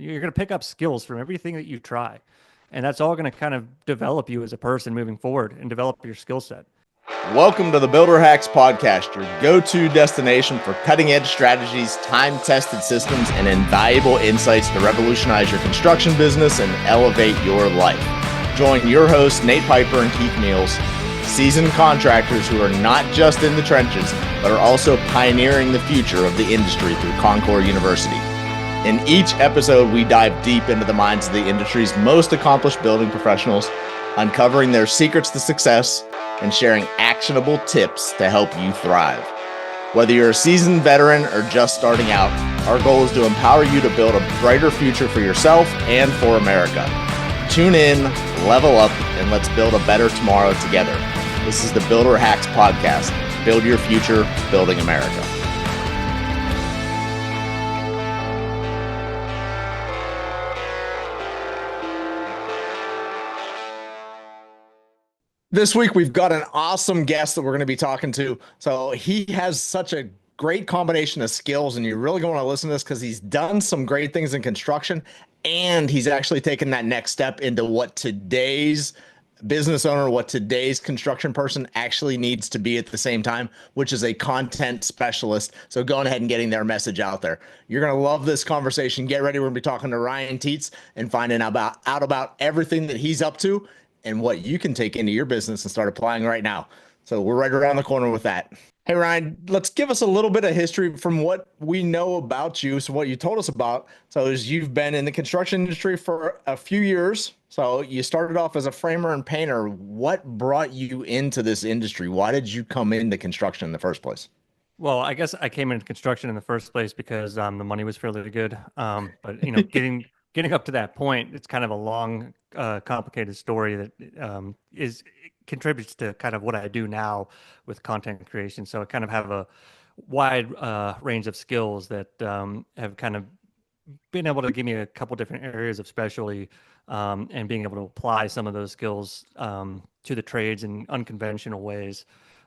You're going to pick up skills from everything that you try. And that's all going to kind of develop you as a person moving forward and develop your skill set. Welcome to the Builder Hacks Podcast, your go-to destination for cutting-edge strategies, time-tested systems, and invaluable insights to revolutionize your construction business and elevate your life. Join your hosts, Nate Piper and Keith Meals, seasoned contractors who are not just in the trenches, but are also pioneering the future of the industry through Concord University. In each episode, we dive deep into the minds of the industry's most accomplished building professionals, uncovering their secrets to success and sharing actionable tips to help you thrive. Whether you're a seasoned veteran or just starting out, our goal is to empower you to build a brighter future for yourself and for America. Tune in, level up, and let's build a better tomorrow together. This is the Builder Hacks Podcast. Build your future, building America. This week, we've got an awesome guest that we're going to be talking to. So he has such a great combination of skills, and you're really going to want to listen to this because he's done some great things in construction, and he's actually taken that next step into what today's business owner, what today's construction person actually needs to be at the same time, which is a content specialist. So going ahead and getting their message out there. You're going to love this conversation. Get ready. We're going to be talking to Ryan Teets and finding out about everything that he's up to and what you can take into your business and start applying right now. So we're right around the corner with that. Hey, Ryan, let's give us a little bit of history from what we know about you. So what you told us about. So is you've been in the construction industry for a few years. So you started off as a framer and painter. What brought you into this industry? Why did you come into construction in the first place? Well, I guess I came into construction in the first place because the money was fairly good. But getting up to that point, it's kind of a long, complicated story that contributes to kind of what I do now with content creation. So I kind of have a wide range of skills that have kind of been able to give me a couple different areas of specialty, and being able to apply some of those skills to the trades in unconventional ways,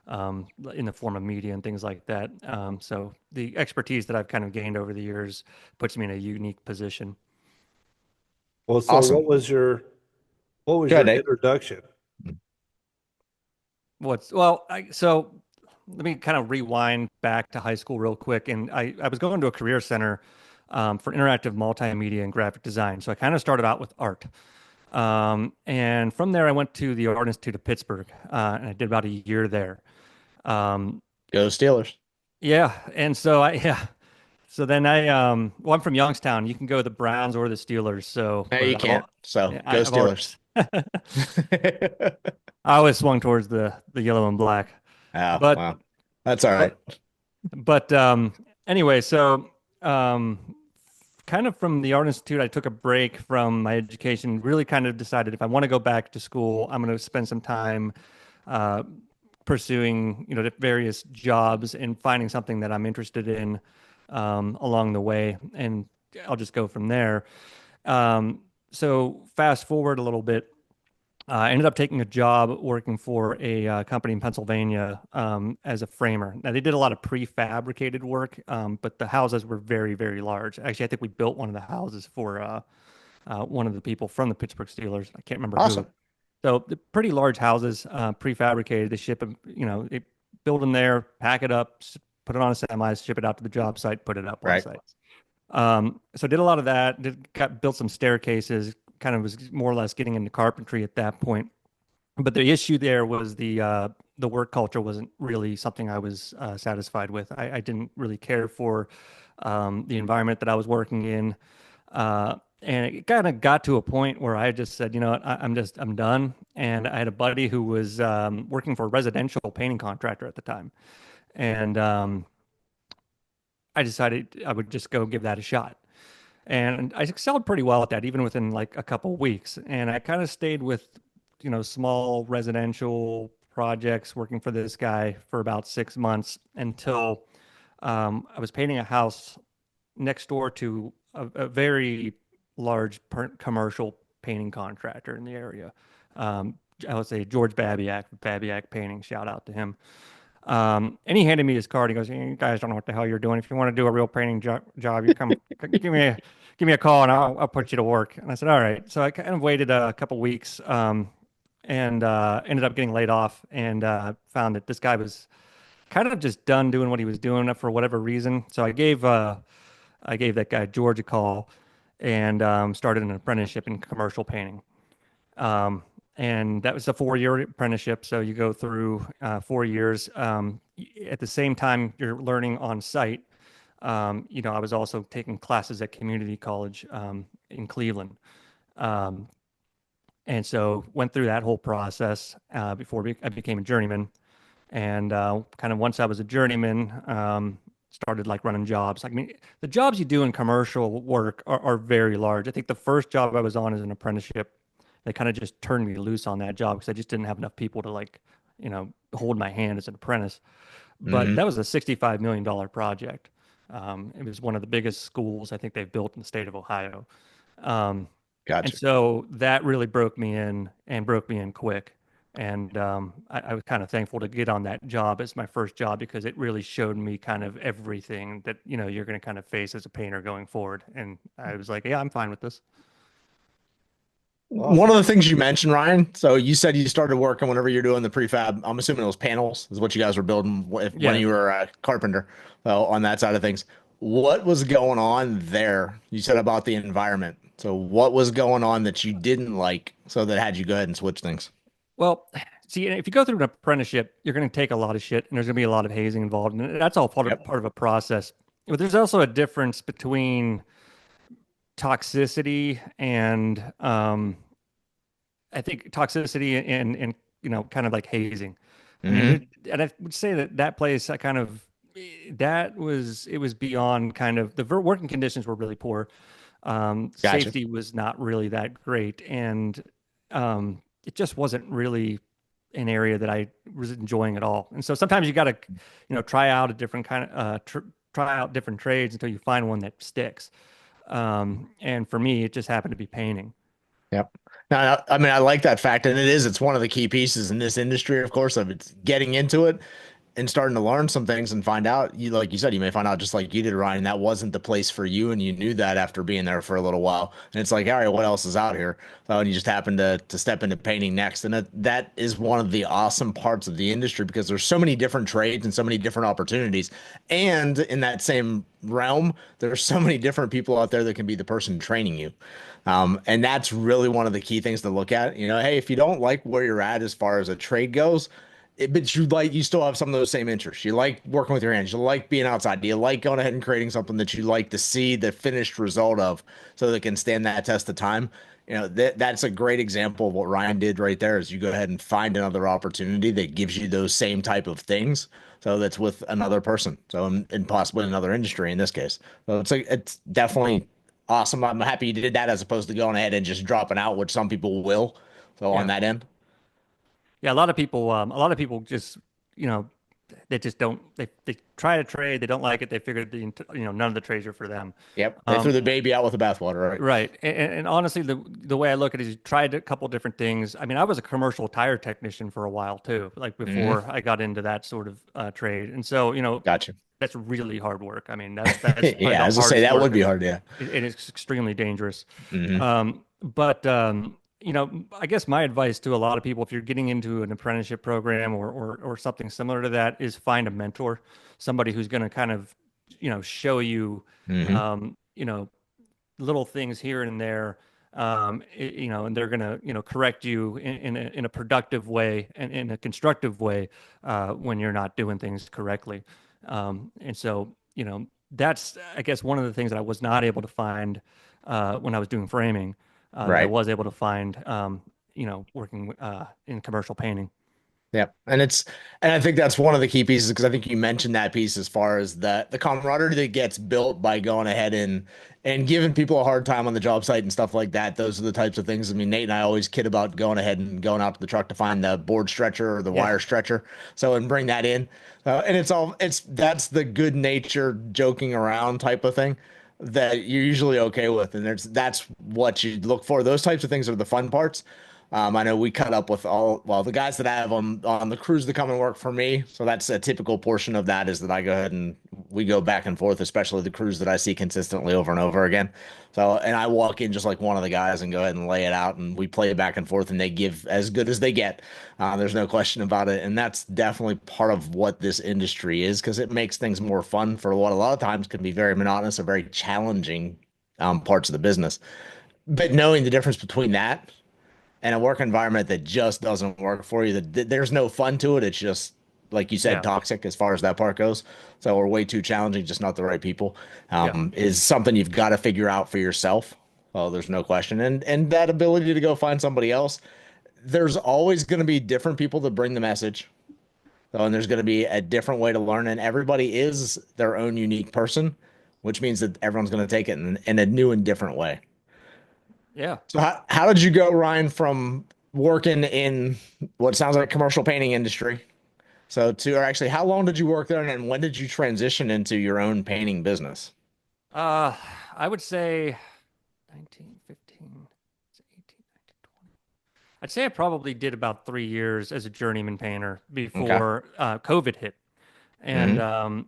in the form of media and things like that. So the expertise that I've kind of gained over the years puts me in a unique position. Well, so Awesome. what was your introduction? So let me kind of rewind back to high school real quick. And I was going to a career center for interactive multimedia and graphic design. So I kind of started out with art. And from there, I went to the Art Institute of Pittsburgh, and I did about a year there. Go Steelers. Yeah. And so So then I'm from Youngstown. You can go the Browns or the Steelers. So No, you can't. So yeah, go Steelers. I always swung towards the yellow and black. Oh, But wow. That's all right. But anyway, so kind of from the Art Institute, I took a break from my education, really kind of decided if I want to go back to school, I'm going to spend some time pursuing, various jobs and finding something that I'm interested in along the way. And I'll just go from there. So fast forward a little bit. I ended up taking a job working for a company in Pennsylvania as a framer. Now, they did a lot of prefabricated work, but the houses were very, very large. Actually, I think we built one of the houses for one of the people from the Pittsburgh Steelers. I can't remember Awesome. who. So the pretty large houses, prefabricated. They ship them, they build them there, pack it up, put it on a semi, ship it out to the job site, put it up on site. So did a lot of that. Built some staircases. Kind of was more or less getting into carpentry at that point. But the issue there was the work culture wasn't really something I was satisfied with. I didn't really care for the environment that I was working in. And it kind of got to a point where I just said, you know what, I'm done. And I had a buddy who was working for a residential painting contractor at the time. And I decided I would just go give that a shot. And I excelled pretty well at that, even within like a couple of weeks. And I kind of stayed with, small residential projects working for this guy for about 6 months until I was painting a house next door to a very large commercial painting contractor in the area. I would say George Babiak, Babiak Painting, shout out to him. And he handed me his card. He goes, "You guys don't know what the hell you're doing. If you want to do a real painting job, you come give me give me a call and I'll put you to work. And I said, all right. So I kind of waited a couple weeks, and ended up getting laid off, and found that this guy was kind of just done doing what he was doing for whatever reason. So I gave that guy George a call, and started an apprenticeship in commercial painting. And that was a 4 year apprenticeship. So you go through 4 years. At the same time, you're learning on site. I was also taking classes at community college in Cleveland. Um, and so went through that whole process before I became a journeyman. And kind of once I was a journeyman, started like running jobs. I mean, the jobs you do in commercial work are very large. I think the first job I was on as an apprenticeship, they kind of just turned me loose on that job because I just didn't have enough people to hold my hand as an apprentice. But Hmm. that was a $65 million project. It was one of the biggest schools I think they've built in the state of Ohio. Um, and Gotcha. so that really broke me in and broke me in quick. And I was kind of thankful to get on that job as my first job because it really showed me kind of everything that, you're going to kind of face as a painter going forward. And I was like, yeah, I'm fine with this. One Awesome. of the things you mentioned, Ryan, so you said you started working whenever you're doing the prefab. I'm assuming it was panels is what you guys were building when Yeah. you were a carpenter, on that side of things. What was going on there? You said about the environment. So what was going on that you didn't like so that had you go ahead and switch things? Well, see, if you go through an apprenticeship, you're going to take a lot of shit and there's going to be a lot of hazing involved. And that's all Yep. part of a process. But there's also a difference between toxicity and I think toxicity and kind of like hazing. I mean, Hmm. and I would say that that place, I kind of it was beyond kind of working conditions were really poor. Gotcha. Safety was not really that great, and it just wasn't really an area that I was enjoying at all. And so sometimes you got to, try out a different kind of try out different trades until you find one that sticks. And for me, it just happened to be painting. Yep. Now, I mean, I like that fact, and it's one of the key pieces in this industry, of course, of it's getting into it and starting to learn some things and find out like you said, you may find out just like you did, Ryan, that wasn't the place for you. And you knew that after being there for a little while. And it's like, all right, what else is out here? And you just happen to step into painting next. And that is one of the awesome parts of the industry because there's so many different trades and so many different opportunities. And in that same realm, there's so many different people out there that can be the person training you. And that's really one of the key things to look at. Hey, if you don't like where you're at as far as a trade goes, but you still have some of those same interests. You like working with your hands. You like being outside. You like going ahead and creating something that you like to see the finished result of, so that it can stand that test of time. That's a great example of what Ryan did right there. Is you go ahead and find another opportunity that gives you those same type of things. So that's with another person. So and possibly another industry in this case. So it's definitely awesome. I'm happy you did that as opposed to going ahead and just dropping out, which some people will. So on Yeah. that end. Yeah, a lot of people just, you know, they just don't. They try to trade, they don't like it. They figured none of the trades are for them. Yep. They threw Um, the baby out with the bathwater, right? right. And honestly, the way I look at it is, you tried a couple different things. I mean, I was a commercial tire technician for a while too, like Hmm. before I got into that sort of trade. And so, Gotcha. that's really hard work. I mean, that's probably Yeah, the as I say, hardest that would work, be and hard. Yeah. it's extremely dangerous. Hmm. But I guess my advice to a lot of people, if you're getting into an apprenticeship program or something similar to that, is find a mentor, somebody who's going to kind of, show you, Hmm. um, you know, little things here and there, and they're going to, correct you in a productive way and in a constructive way when you're not doing things correctly. And so, that's, I guess, one of the things that I was not able to find when I was doing framing that I Right. was able to find, working in commercial painting. Yeah. And I think that's one of the key pieces because I think you mentioned that piece as far as the camaraderie that gets built by going ahead and giving people a hard time on the job site and stuff like that. Those are the types of things. I mean, Nate and I always kid about going ahead and going out to the truck to find the board stretcher or the Yeah. wire stretcher. So, and bring that in. And that's the good nature joking around type of thing that you're usually okay with. And that's what you look for. Those types of things are the fun parts. I know we cut up with the guys that I have on the crews that come and work for me. So that's a typical portion of that is that I go ahead and we go back and forth, especially the crews that I see consistently over and over again. So, and I walk in just like one of the guys and go ahead and lay it out, and we play back and forth, and they give as good as they get. There's no question about it, and that's definitely part of what this industry is because it makes things more fun for what a lot of times can be very monotonous or very challenging parts of the business. But knowing the difference between that and a work environment that just doesn't work for you, that there's no fun to it. It's just like you said, Yeah. toxic as far as that part goes. So we're way too challenging, just not the right people. Yeah. Is something you've got to figure out for yourself. Oh, there's no question. And that ability to go find somebody else. There's always going to be different people that bring the message. So, and there's going to be a different way to learn, and everybody is their own unique person, which means that everyone's going to take it in a new and different way. Yeah. So how did you go, Ryan, from working in what sounds like commercial painting industry? So to or actually, how long did you work there, and then when did you transition into your own painting business? Uh, I would say 19, 15, 18, 19, 20. I'd say I probably did about 3 years as a journeyman painter Okay. before COVID hit. And Hmm.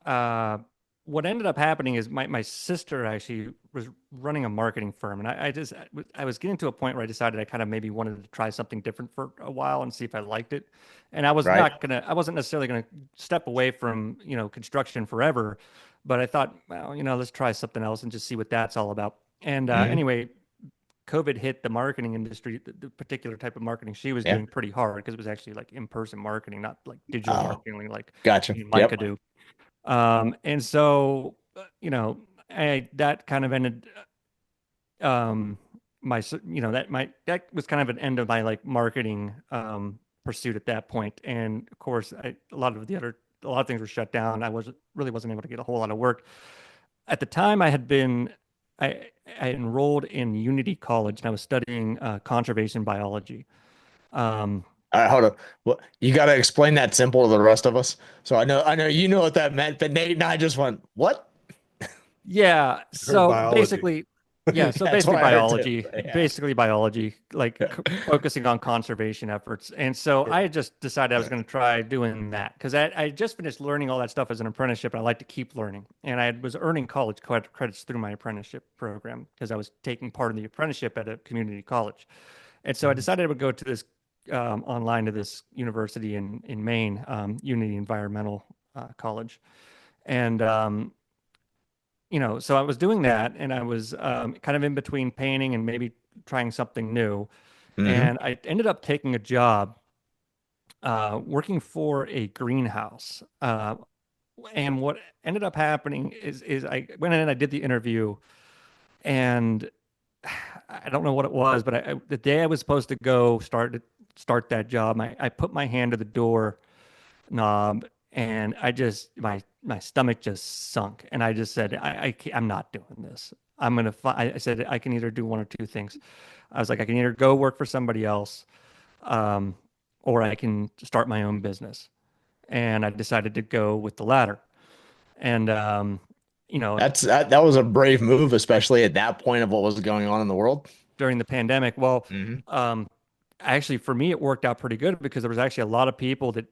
uh, what ended up happening is my sister actually was running a marketing firm, and I was getting to a point where I decided I kind of maybe wanted to try something different for a while and see if I liked it. And Right. I wasn't necessarily gonna step away from construction forever, but I thought, well, let's try something else and just see what that's all about. And Hmm. anyway, COVID hit the marketing industry, the particular type of marketing she was Yeah. doing pretty hard because it was actually like in-person marketing, not like digital Oh, marketing like gotcha. me and Micah Yep. do. And so, that kind of ended, um, that was kind of an end of my like marketing, pursuit at that point. And of course, a lot of things were shut down. Wasn't able to get a whole lot of work. At the time I enrolled in Unity College and I was studying, conservation biology. Um, All right, hold on. Well, you got to explain that simple to the rest of us. So I know you know what that meant, but Nate and I just went, what? Yeah. Her So biology. basically, yeah. So That's what I heard too. Yeah. basically biology, like focusing on conservation efforts. And so I just decided I was going to try doing that because I just finished learning all that stuff as an apprenticeship. And I like to keep learning. And I was earning college credits through my apprenticeship program because I was taking part in the apprenticeship at a community college. And so I decided I would go to this, online to this university in Maine, Unity Environmental, College. And so I was doing that, and I was, kind of in between painting and maybe trying something new. Hmm. And I ended up taking a job, working for a greenhouse. And what ended up happening is I went in and I did the interview, and I don't know what it was, but the day I was supposed to go start that job, I put my hand to the door knob, and my stomach just sunk, and I just said, I'm not doing this. I said I can either do one or two things. I was like, I can either go work for somebody else, um, or I can start my own business. And I decided to go with the latter. And you know, That was a brave move, especially at that point of what was going on in the world. during the pandemic, well, Hmm. um, actually for me it worked out pretty good because there was actually a lot of people that,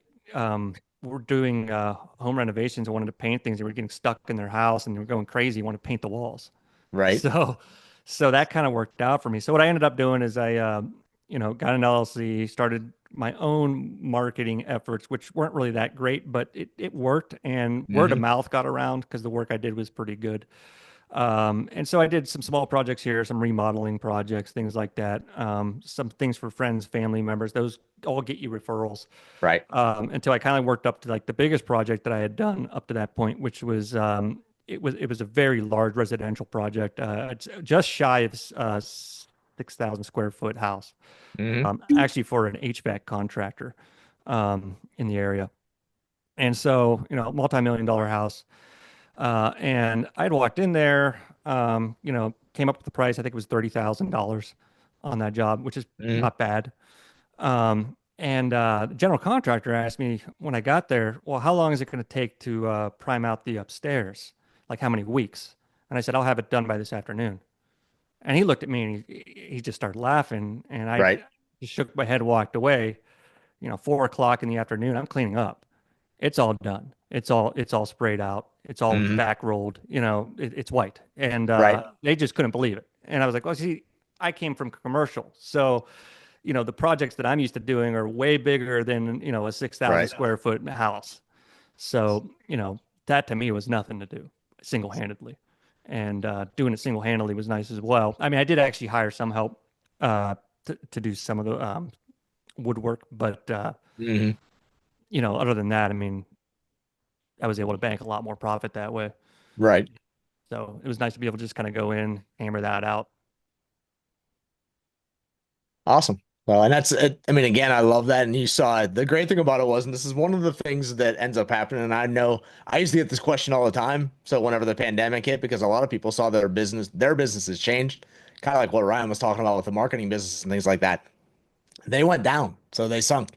were doing, home renovations and wanted to paint things. They were getting stuck in their house and they were going crazy, wanted to paint the walls. Right. So, so that kind of worked out for me. So what I ended up doing is got an LLC, started my own marketing efforts, which weren't really that great, but it worked, and word of Hmm. mouth got around because the work I did was pretty good. And so I did some small projects here, some remodeling projects, things like that. Some things for friends, family members. Those all get you referrals. Right. Until I kind of worked up to like the biggest project that I had done up to that point, which was, it was a very large residential project. It's just shy of, 6,000 square foot house. Hmm. Actually for an HVAC contractor, in the area. And so, multi-million dollar house. And I'd walked in there, came up with the price. I think it was $30,000 on that job, which is Hmm. not bad. And the general contractor asked me when I got there, well, how long is it going to take to, prime out the upstairs? Like how many weeks? And I said, I'll have it done by this afternoon. And he looked at me and he just started laughing. And I Right. just shook my head, walked away. 4 o'clock in the afternoon, I'm cleaning up. It's all done. It's all sprayed out. It's all Hmm. back rolled. It's white, and Right. they just couldn't believe it. And I was like, well, see, I came from commercial, so the projects that I'm used to doing are way bigger than a 6,000 Right. square foot house. So that to me was nothing to do single handedly, and doing it single handedly was nice as well. I mean, I did actually hire some help to do some of the woodwork, but Hmm. other than that, I mean, I was able to bank a lot more profit that way. Right. So it was nice to be able to just kind of go in, hammer that out. Awesome. Well, and that's it. I mean, again, I love that. And you saw it. The great thing about it was, and this is one of the things that ends up happening. And I know I used to get this question all the time. So whenever the pandemic hit, because a lot of people saw their businesses changed, kind of like what Ryan was talking about with the marketing business and things like that. They went down, so they sunk.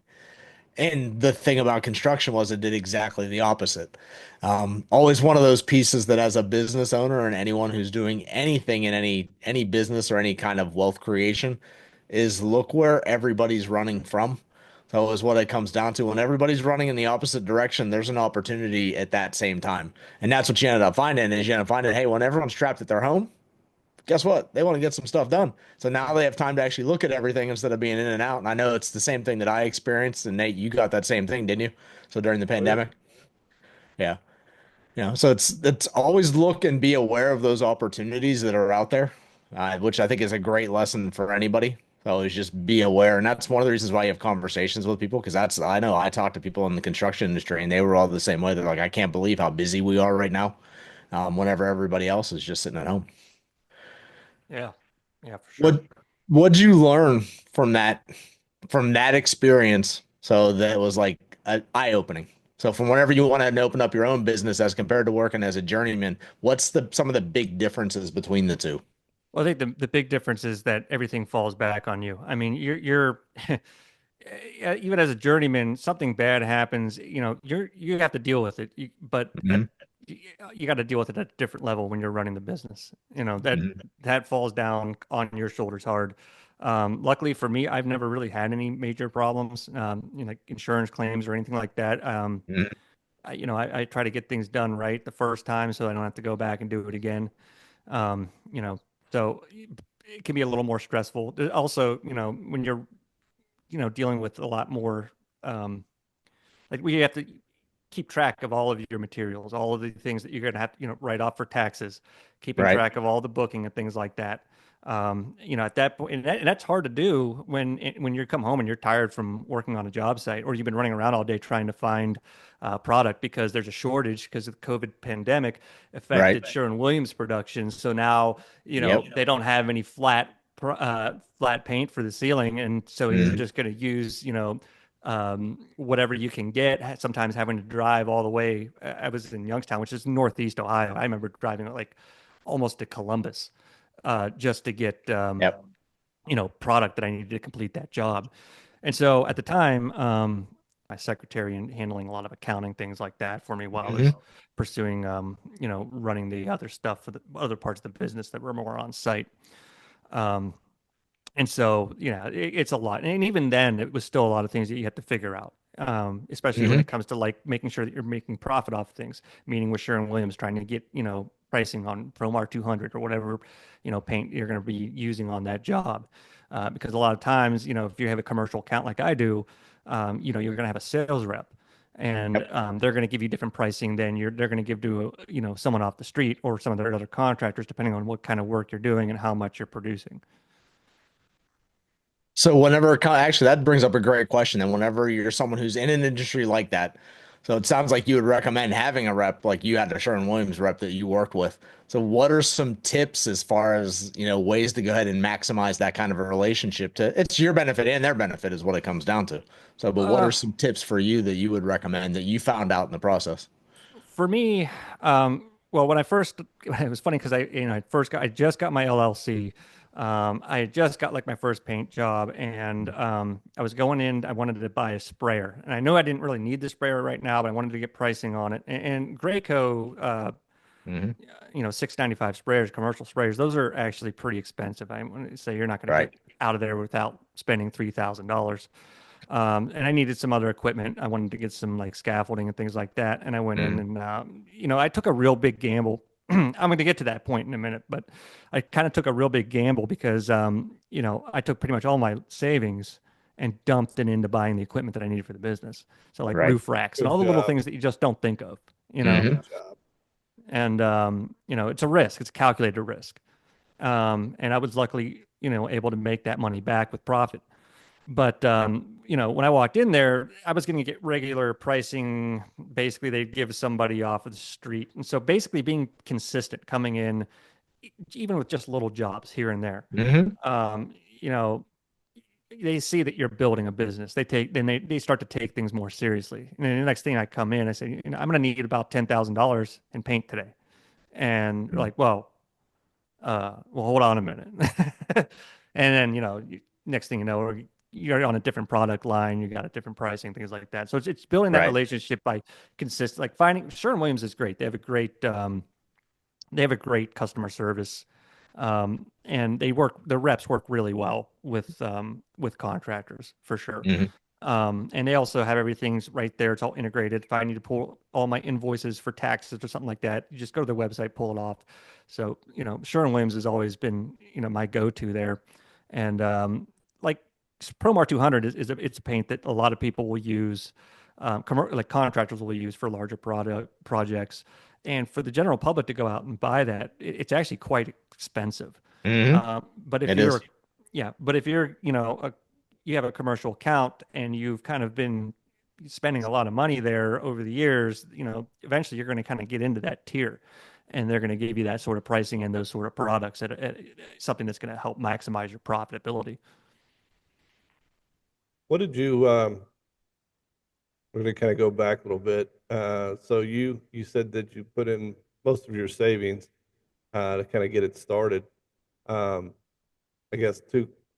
And the thing about construction was it did exactly the opposite. Always one of those pieces that as a business owner and anyone who's doing anything in any business or any kind of wealth creation is look where everybody's running from. So is what it comes down to. When everybody's running in the opposite direction, there's an opportunity at that same time. And that's what you ended up finding is you end up finding, hey, when everyone's trapped at their home, guess what? They want to get some stuff done. So now they have time to actually look at everything instead of being in and out. And I know it's the same thing that I experienced. And Nate, you got that same thing, didn't you? So during the Oh yeah. pandemic, yeah, so it's always look and be aware of those opportunities that are out there, which I think is a great lesson for anybody. Always just be aware, and that's one of the reasons why you have conversations with people because that's I know I talk to people in the construction industry and they were all the same way. They're like, I can't believe how busy we are right now, whenever everybody else is just sitting at home. Yeah, yeah, for sure. What what'd you learn from that experience? So that was like eye opening. So from whenever you want to open up your own business as compared to working as a journeyman, what's the some of the big differences between the two? Well, I think the big difference is that everything falls back on you. I mean, you're even as a journeyman, something bad happens, you have to deal with it. But Hmm. you got to deal with it at a different level when you're running the business. That Hmm. that falls down on your shoulders hard. Luckily for me, I've never really had any major problems, like insurance claims or anything like that. Hmm. I try to get things done right the first time so I don't have to go back and do it again. Um, you know, so it can be a little more stressful. Also, when you're dealing with a lot more, um, like we have to keep track of all of your materials, all of the things that you're going to have to, write off for taxes, keeping Right. track of all the booking and things like that. At that point, and that's hard to do when you come home and you're tired from working on a job site, or you've been running around all day trying to find product because there's a shortage because of the COVID pandemic Right. affected Sherwin-Williams production. So now, Yep. they don't have any flat paint for the ceiling, and so you're Hmm. just going to use, whatever you can get. Sometimes having to drive all the way. I was in Youngstown, which is Northeast Ohio. I remember driving like almost to Columbus just to get Yep. product that I needed to complete that job. And so at the time, my secretary and handling a lot of accounting things like that for me while I Hmm. was pursuing running the other stuff for the other parts of the business that were more on site. Um, and so, it's a lot. And even then, it was still a lot of things that you have to figure out, especially when Hmm. it comes to like making sure that you're making profit off things, meaning with Sherwin Williams trying to get, pricing on Promar 200 or whatever, paint you're going to be using on that job. Because a lot of times, if you have a commercial account like I do, you're going to have a sales rep. And Yep. they're going to give you different pricing than they're going to give to someone off the street or some of their other contractors, depending on what kind of work you're doing and how much you're producing. So whenever actually that brings up a great question. And whenever you're someone who's in an industry like that, so it sounds like you would recommend having a rep like you had a Sherwin-Williams rep that you worked with. So what are some tips as far as, ways to go ahead and maximize that kind of a relationship to it's your benefit and their benefit is what it comes down to. So, but what Uh, are some tips for you that you would recommend that you found out in the process? For me, well, when I first, it was funny because I just got my LLC. I had just got like my first paint job, and I was going in. I wanted to buy a sprayer, and I knew I didn't really need the sprayer right now, but I wanted to get pricing on it. And Graco, Hmm. 695 sprayers, commercial sprayers, those are actually pretty expensive. I want to say you're not going to Right. get out of there without spending $3,000. And I needed some other equipment. I wanted to get some like scaffolding and things like that. And I went in and, I took a real big gamble. I'm going to get to that point in a minute, but I kind of took a real big gamble because, I took pretty much all my savings and dumped it into buying the equipment that I needed for the business. So like Right. roof racks and Good all the little job. things that you just don't think of, Mhm. Good job. and, it's a risk. It's a calculated risk. And I was luckily, able to make that money back with profit. But when I walked in there, I was going to get regular pricing. Basically, they'd give somebody off of the street, and so basically being consistent, coming in, even with just little jobs here and there. Mhm. Um, you know, they see that you're building a business. They start to take things more seriously. And then the next thing I come in, I say, I'm going to need about $10,000 in paint today, and they're like, well, hold on a minute. And then, next thing you know, you're on a different product line, you got a different pricing, things like that. So it's building that Right. relationship by like finding Sherwin-Williams is great. They have a great customer service. And the reps work really well with contractors for sure. Mhm. And they also have everything's right there. It's all integrated. If I need to pull all my invoices for taxes or something like that, you just go to the website, pull it off. So, Sherwin-Williams has always been, my go-to there. And like Promar 200 it's a paint that a lot of people will use, like contractors will use for larger projects. And for the general public to go out and buy that, it's actually quite expensive. Mhm. But if It you're, is. yeah, but if you're, you have a commercial account and you've kind of been spending a lot of money there over the years, eventually you're going to kind of get into that tier, and they're going to give you that sort of pricing and those sort of products at something that's going to help maximize your profitability. What did you we're gonna kind of go back a little bit. So you said that you put in most of your savings to kind of get it started. Um, I guess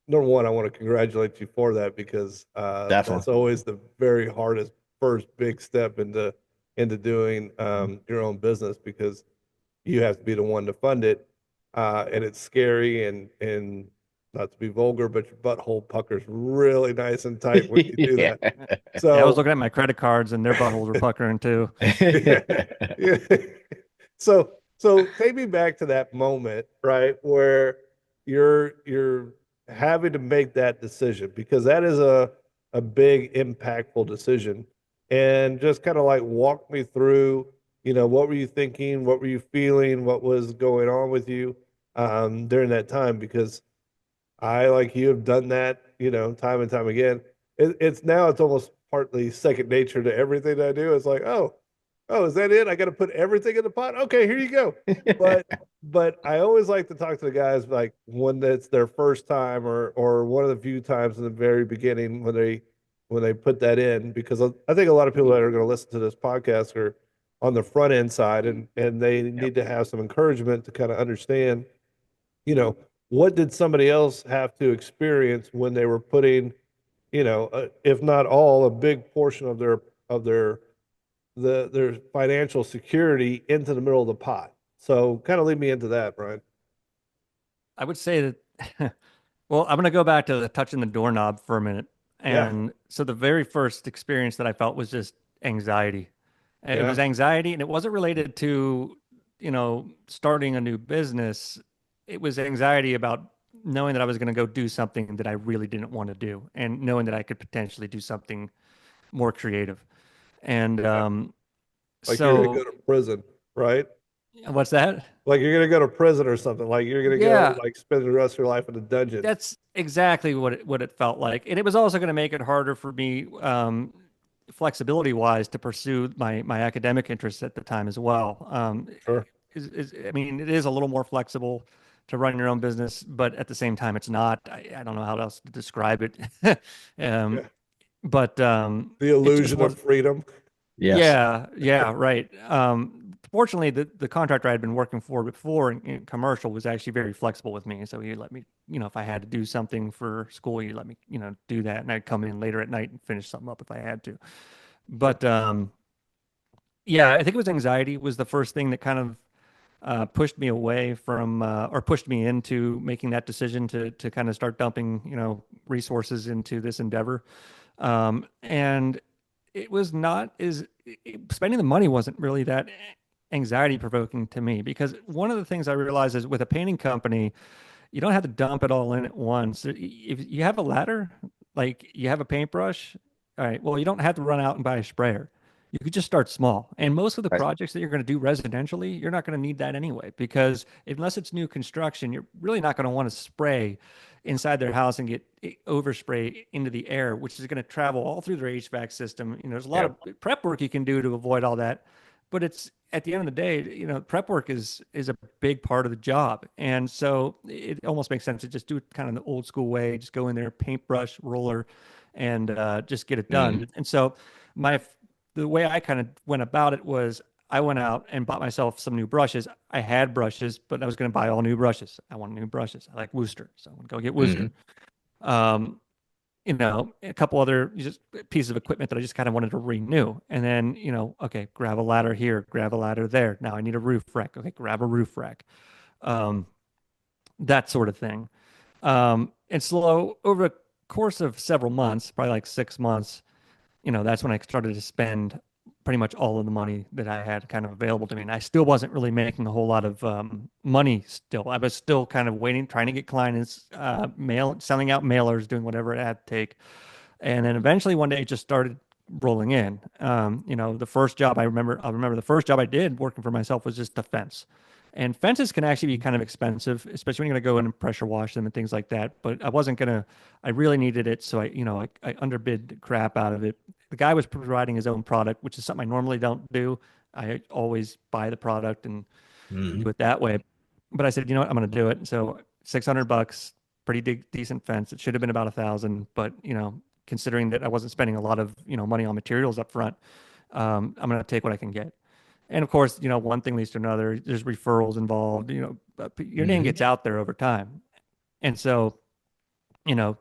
number one, I want to congratulate you for that because that's Definitely. always the very hardest first big step into doing your own business because you have to be the one to fund it, and it's scary and not to be vulgar, but your butthole puckers really nice and tight when you do Yeah. that. Yeah, I was So looking at my credit cards and their buttholes were puckering too. yeah, yeah. So take me back to that moment, right, where you're having to make that decision because that is a big impactful decision. And just kind of like walk me through, what were you thinking, what were you feeling, what was going on with you during that time? Because I, like you, have done that, time and time again. It's almost partly second nature to everything I do. It's like, oh, is that it? I got to put everything in the pot. Okay, here you go. But but I always like to talk to the guys like when that's their first time or one of the few times in the very beginning when they put that in because I think a lot of people that are going to listen to this podcast are on the front end side and they Yep. need to have some encouragement to kind of understand you know, what did somebody else have to experience when they were putting, if not all, a big portion of their financial security into the middle of the pot. So kind of lead me into that, Brian. I would say that, well, I'm going to go back to the touching the doorknob for a minute. Yeah, And so the very first experience that I felt was just anxiety. It yeah, was anxiety, and it wasn't related to, starting a new business. It was anxiety about knowing that I was going to go do something that I really didn't want to do, and knowing that I could potentially do something more creative. And yeah. Like you're gonna go so, to prison, right? what's that? Like you're gonna go to prison or something. Like you're gonna go Yeah, like spend the rest of your life in a dungeon. that's exactly what it felt like, and it was also going to make it harder for me, flexibility wise, to pursue my academic interests at the time as well. Sure. I mean, it is a little more flexible to run your own business, but at the same time, it's not. I don't know how else to describe it. um, Yeah. but The it just illusion of was. freedom. Yes. Yeah, right. Fortunately, the contractor I had been working for before in commercial was actually very flexible with me. So he let me, if I had to do something for school, he let me, do that, and I'd come in later at night and finish something up if I had to. Sure. But yeah, I think it was anxiety was the first thing that kind of pushed me away from or pushed me into making that decision to kind of start dumping, resources into this endeavor. And it was not as spending the money wasn't really that anxiety provoking to me, because one of the things I realized is with a painting company, you don't have to dump it all in at once. If you have a ladder, like you have a paintbrush, all right, well, you don't have to run out and buy a sprayer. You could just start small. And most of the Right. projects that you're going to do residentially, you're not going to need that anyway, because unless it's new construction, you're really not going to want to spray inside their house and get overspray into the air, which is going to travel all through their HVAC system. There's a lot Yep. of prep work you can do to avoid all that, but it's at the end of the day, prep work is a big part of the job. And so it almost makes sense to just do it kind of the old school way, just go in there, paintbrush, roller, and just get it Mhm. done. And so my the way I kind of went about it was I went out and bought myself some new brushes. I had brushes, but I was going to buy all new brushes. I want new brushes. I like Wooster, so I'm going to go get Wooster. Mhm. Um, a couple other just pieces of equipment that I just kind of wanted to renew. And then, okay, grab a ladder here, grab a ladder there. Now I need a roof rack. Okay, grab a roof rack. Um, that sort of thing. And slow over the course of several months, probably like 6 months, that's when I started to spend pretty much all of the money that I had kind of available to me. And I still wasn't really making a whole lot of money still. I was still kind of waiting, trying to get clients, selling out mailers, doing whatever it had to take. And then eventually one day it just started rolling in. The first job I remember the first job I did working for myself was just a fence. And fences can actually be kind of expensive, especially when you're going to go in and pressure wash them and things like that. But I really needed it. So I underbid the crap out of it. The guy was providing his own product, which is something I normally don't do. I always buy the product and do Mhm. it that way. But I said, you know what, I'm going to do it. So $600, pretty decent fence. It should have been about 1,000, but considering that I wasn't spending a lot of money on materials up front, I'm going to take what I can get. And of course, one thing leads to another. There's referrals involved. But your name Mhm. gets out there over time, and so you know,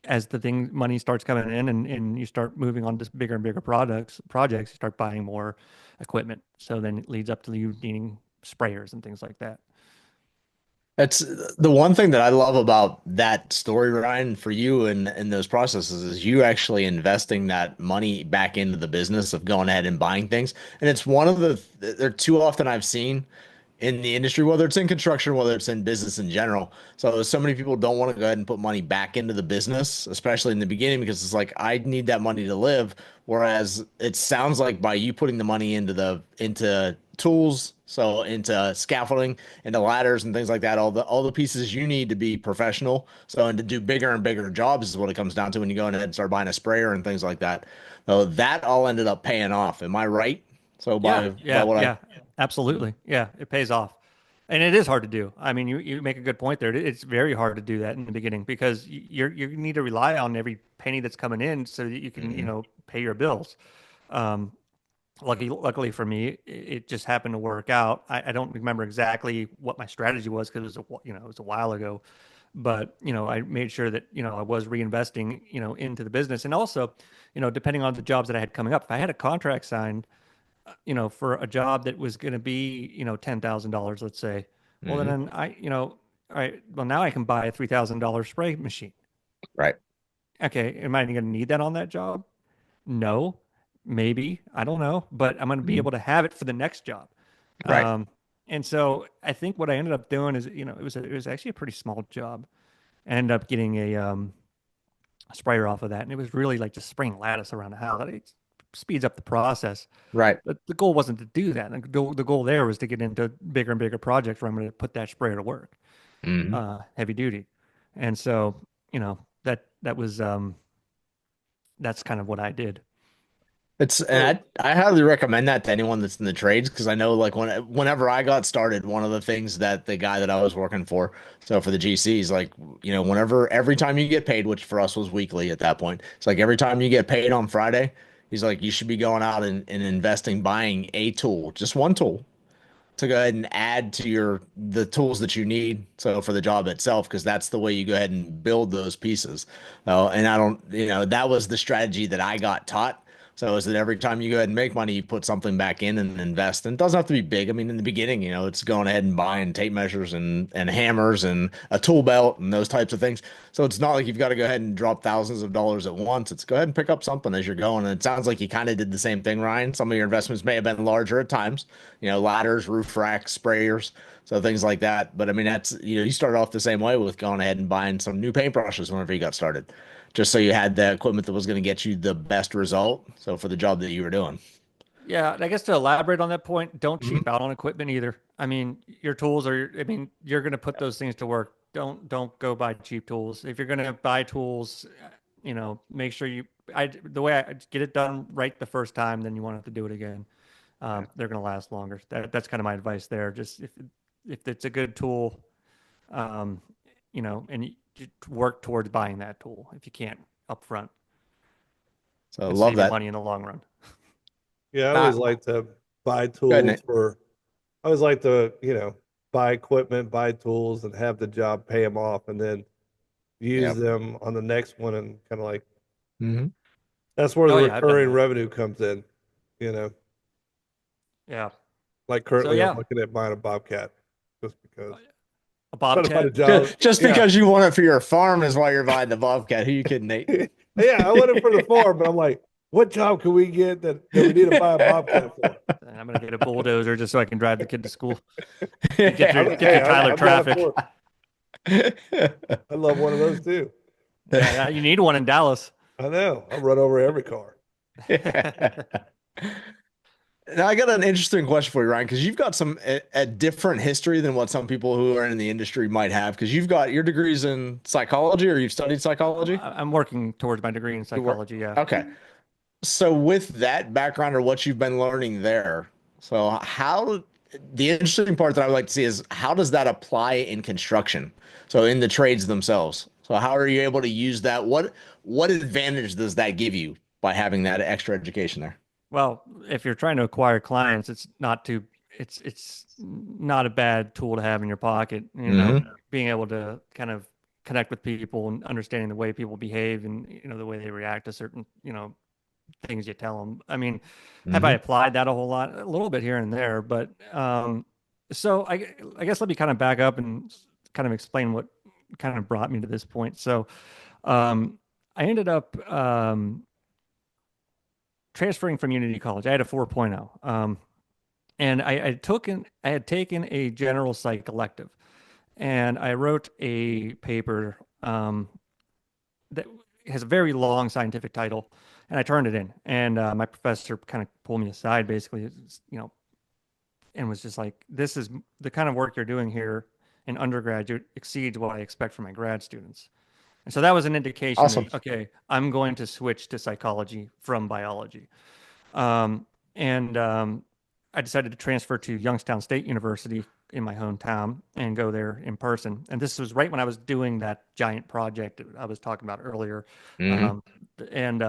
as the money starts coming in, and you start moving on to bigger and bigger projects, you start buying more equipment. So then it leads up to you needing sprayers and things like that. That's the one thing that I love about that story, Ryan, for you and those processes is you actually investing that money back into the business of going ahead and buying things. And it's one of they're too often I've seen in the industry, whether it's in construction, whether it's in business in general. So many people don't want to go ahead and put money back into the business, especially in the beginning, because it's like, I need that money to live. Whereas it sounds like by you putting the money into tools, so into scaffolding, into ladders and things like that, all the pieces you need to be professional. So and to do bigger and bigger jobs is what it comes down to when you go in and start buying a sprayer and things like that. So that all ended up paying off. Am I right? So Yeah, by yeah, what I yeah, absolutely. Yeah, it pays off. And it is hard to do. I mean, you make a good point there. It's very hard to do that in the beginning, because you need to rely on every penny that's coming in so that you can, Mhm. pay your bills. Um, luckily for me, it just happened to work out. I don't remember exactly what my strategy was, because it was a while ago, but I made sure that I was reinvesting into the business. And also, depending on the jobs that I had coming up, if I had a contract signed for a job that was going to be, $10,000, let's say, well, Mhm. then all right, well, now I can buy a $3,000 spray machine. Right. Okay. Am I going to need that on that job? No, maybe, I don't know, but I'm going to be Mhm. able to have it for the next job. Right. Um, and so I think what I ended up doing is, it was actually a pretty small job. I ended up getting a sprayer off of that. And it was really like just spraying lattice around the house. It speeds up the process. Right. But the goal wasn't to do that. The goal there was to get into bigger and bigger projects where I'm going to put that sprayer to work, Mhm. heavy duty. And so, that was that's kind of what I did. So And I highly recommend that to anyone that's in the trades because I know like whenever I got started, one of the things that the guy that I was working for, so for the GCs, like whenever every time you get paid, which for us was weekly at that point, it's like every time you get paid on Friday, he's like you should be going out and investing, buying a tool, just one tool to go ahead and add to the tools that you need so for the job itself because that's the way you go ahead and build those pieces and I don't that was the strategy that I got taught So is that every time you go ahead and make money, you put something back in and invest? And it doesn't have to be big. I mean, in the beginning, it's going ahead and buying tape measures and hammers and a tool belt and those types of things. So it's not like you've got to go ahead and drop thousands of dollars at once. It's go ahead and pick up something as you're going. And it sounds like you kind of did the same thing, Ryan. Some of your investments may have been larger at times, ladders, roof racks, sprayers, so things like that. But I mean, that's, you started off the same way with going ahead and buying some new paintbrushes whenever you got started, just so you had the equipment that was going to get you the best result. So for the job that you were doing. Yeah, I guess to elaborate on that point, don't Mhm. cheap out on equipment either. I mean, your tools are, I mean, you're going to put those things to work. Don't go buy cheap tools. If you're going to buy tools, make sure the way I get it done right the first time, then you won't have to do it again. They're going to last longer. That's kind of my advice there. Just if it's a good tool, um, and you work towards buying that tool if you can't upfront So and love save your that. money in the long run. Yeah, I Uh, always like to buy Go ahead, tools Nate. for, I always like to, buy equipment, buy tools, and have the job pay them off, and then use Yep. them on the next one, and kind of like Hmm. that's where the Oh yeah, I've done recurring that. revenue comes in. You know, Yeah. like So currently I'm yeah, looking at buying a Bobcat just because a trying to find a bobcat. job. Just Yeah, because you want it for your farm is why you're buying the Bobcat. Who you kidding, Nate? yeah, I want it for the farm, but I'm like, what job can we get that we need to buy a Bobcat for? And I'm gonna get a bulldozer just so I can drive the kid to school. Yeah. I'm, Get hey, through Tyler I'm down traffic. for it. I love one of those too. Yeah, you need one in Dallas. I know. I'll run over every car. Now I got an interesting question for you, Ryan, because you've got a different history than what some people who are in the industry might have. Because you've got your degrees in psychology, or you've studied psychology. I'm working towards my degree in You work. psychology. Yeah. Okay. So with that background or what you've been learning there, so how the interesting part that I would like to see is how does that apply in construction? So in the trades themselves. So how are you able to use that? What advantage does that give you by having that extra education there? Well, if you're trying to acquire clients, it's not a bad tool to have in your pocket. Hmm. Being able to kind of connect with people and understanding the way people behave and the way they react to certain things you tell them. I mean, have I Hmm. applied that a whole lot? A little bit here and there, but so I guess let me kind of back up and kind of explain what kind of brought me to this point. So I ended up transferring from Unity College. I had a 4.0. And I had taken a general psych elective, and I wrote a paper that has a very long scientific title, and I turned it in. And my professor kind of pulled me aside, basically, and was just like, "This is the kind of work you're doing here in undergraduate exceeds what I expect from my grad students." And so that was an indication Awesome. that, okay, I'm going to switch to psychology from biology. Um, and I decided to transfer to Youngstown State University in my hometown and go there in person. And this was right when I was doing that giant project that I was talking about earlier. Hmm. Um, and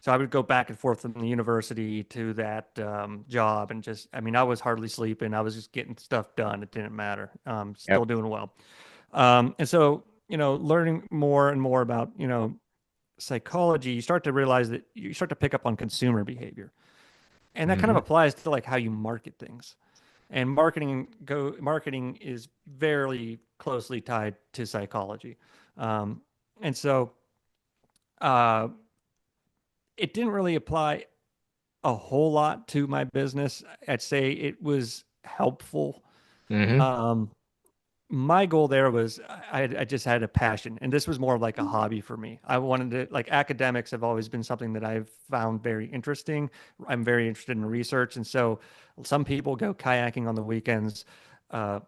so I would go back and forth from the university to that job and just, I mean, I was hardly sleeping. I was just getting stuff done. It didn't matter. Still Yep. doing well. And so, learning more and more about, psychology, you start to realize that you start to pick up on consumer behavior. And that kind of Hmm. applies to like how you market things. And marketing is very closely tied to psychology. Um, and so uh, it didn't really apply a whole lot to my business. I'd say it was helpful. Hmm. Um, my goal there was I just had a passion, and this was more of like a hobby for me. I wanted to, like, academics have always been something that I've found very interesting. I'm very interested in research, and so some people go kayaking on the weekends. Uh,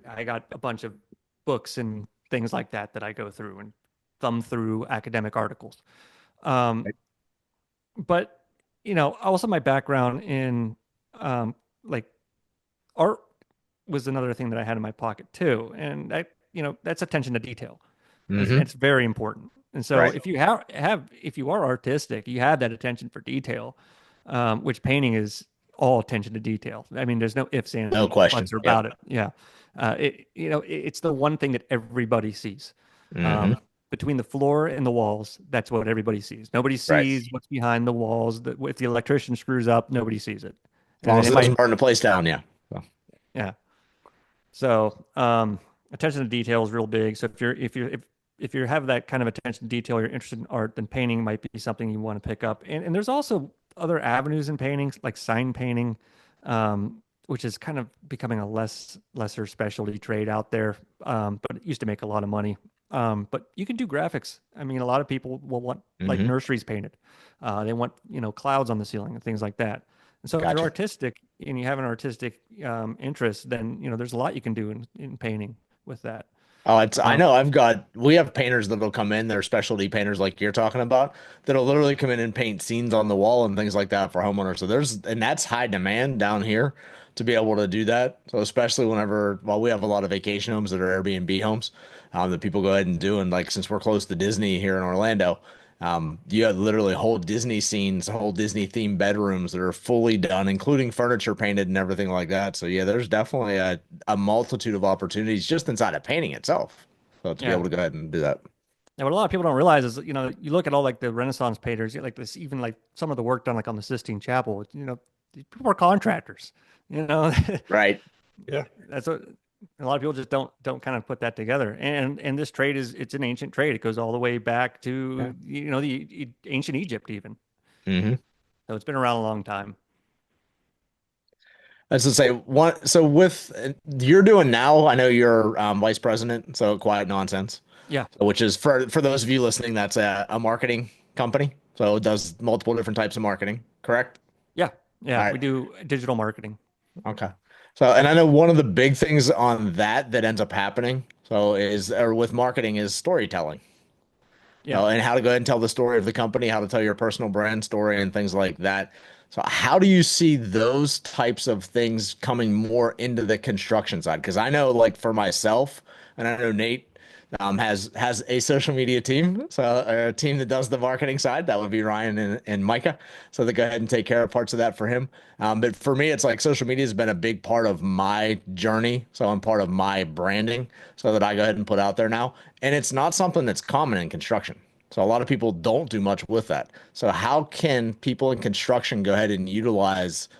I got a bunch of books and things like that that I go through and thumb through academic articles. Um, but also my background in like art was another thing that I had in my pocket too. And that's attention to detail. Hmm. It's very important. And so Right. if you if you are artistic, you have that attention for detail, which painting is all attention to detail. I mean, there's no ifs, ands, No and question. buts Yep. about it. Yeah. It's the one thing that everybody sees. Hmm. between the floor and the walls, that's what everybody sees. Nobody Right. sees what's behind the walls. That if the electrician screws up, nobody sees it. As And long then as it it might, doesn't burn the place down, yeah. So, yeah. So attention to detail is real big. So if you have that kind of attention to detail, you're interested in art, then painting might be something you want to pick up. And there's also other avenues in painting, like sign painting, which is kind of becoming a lesser specialty trade out there. But it used to make a lot of money. But you can do graphics. I mean, a lot of people will want like hmm. nurseries painted. They want, clouds on the ceiling and things like that. And so if you're Gotcha. artistic and you have an artistic interest, then there's a lot you can do in painting with that. Oh, I Um, know we have painters that'll come in, they're specialty painters like you're talking about, that'll literally come in and paint scenes on the wall and things like that for homeowners. So and that's high demand down here to be able to do that. So especially well, we have a lot of vacation homes that are Airbnb homes, that people go ahead and do. And like, since we're close to Disney here in Orlando, you have literally whole Disney scenes, whole Disney themed bedrooms that are fully done, including furniture painted and everything like that. So yeah, there's definitely a multitude of opportunities just inside of painting itself. So to be yeah. able to go ahead and do that. And what a lot of people don't realize is, you look at all like the Renaissance painters, like this, even like some of the work done like on the Sistine Chapel, these people are contractors, you know, Right. Yeah. that's what a lot of people just don't kind of put that together. And this trade it's an ancient trade. It goes all the way back Yeah. to, the ancient Egypt even. Hmm. So it's been around a long time. As to say, so with you're doing now, I know you're vice president, so Quiet Nonsense, Yeah. which is for those of you listening, that's a marketing company. So it does multiple different types of marketing, correct? Yeah. All Yeah. We right. do digital marketing. Okay. So, and I know one of the big things on that ends up happening, or with marketing, is storytelling. Yeah. And how to go ahead and tell the story of the company, how to tell your personal brand story and things like that. So how do you see those types of things coming more into the construction side? Because I know, like for myself, and I know Nate has a social media team, so a team that does the marketing side. That would be Ryan and Micah. So they go ahead and take care of parts of that for him. But for me, it's like social media has been a big part of my journey. So I'm part of my branding, so that I go ahead and put out there now. And it's not something that's common in construction. So a lot of people don't do much with that. So how can people in construction go ahead and utilize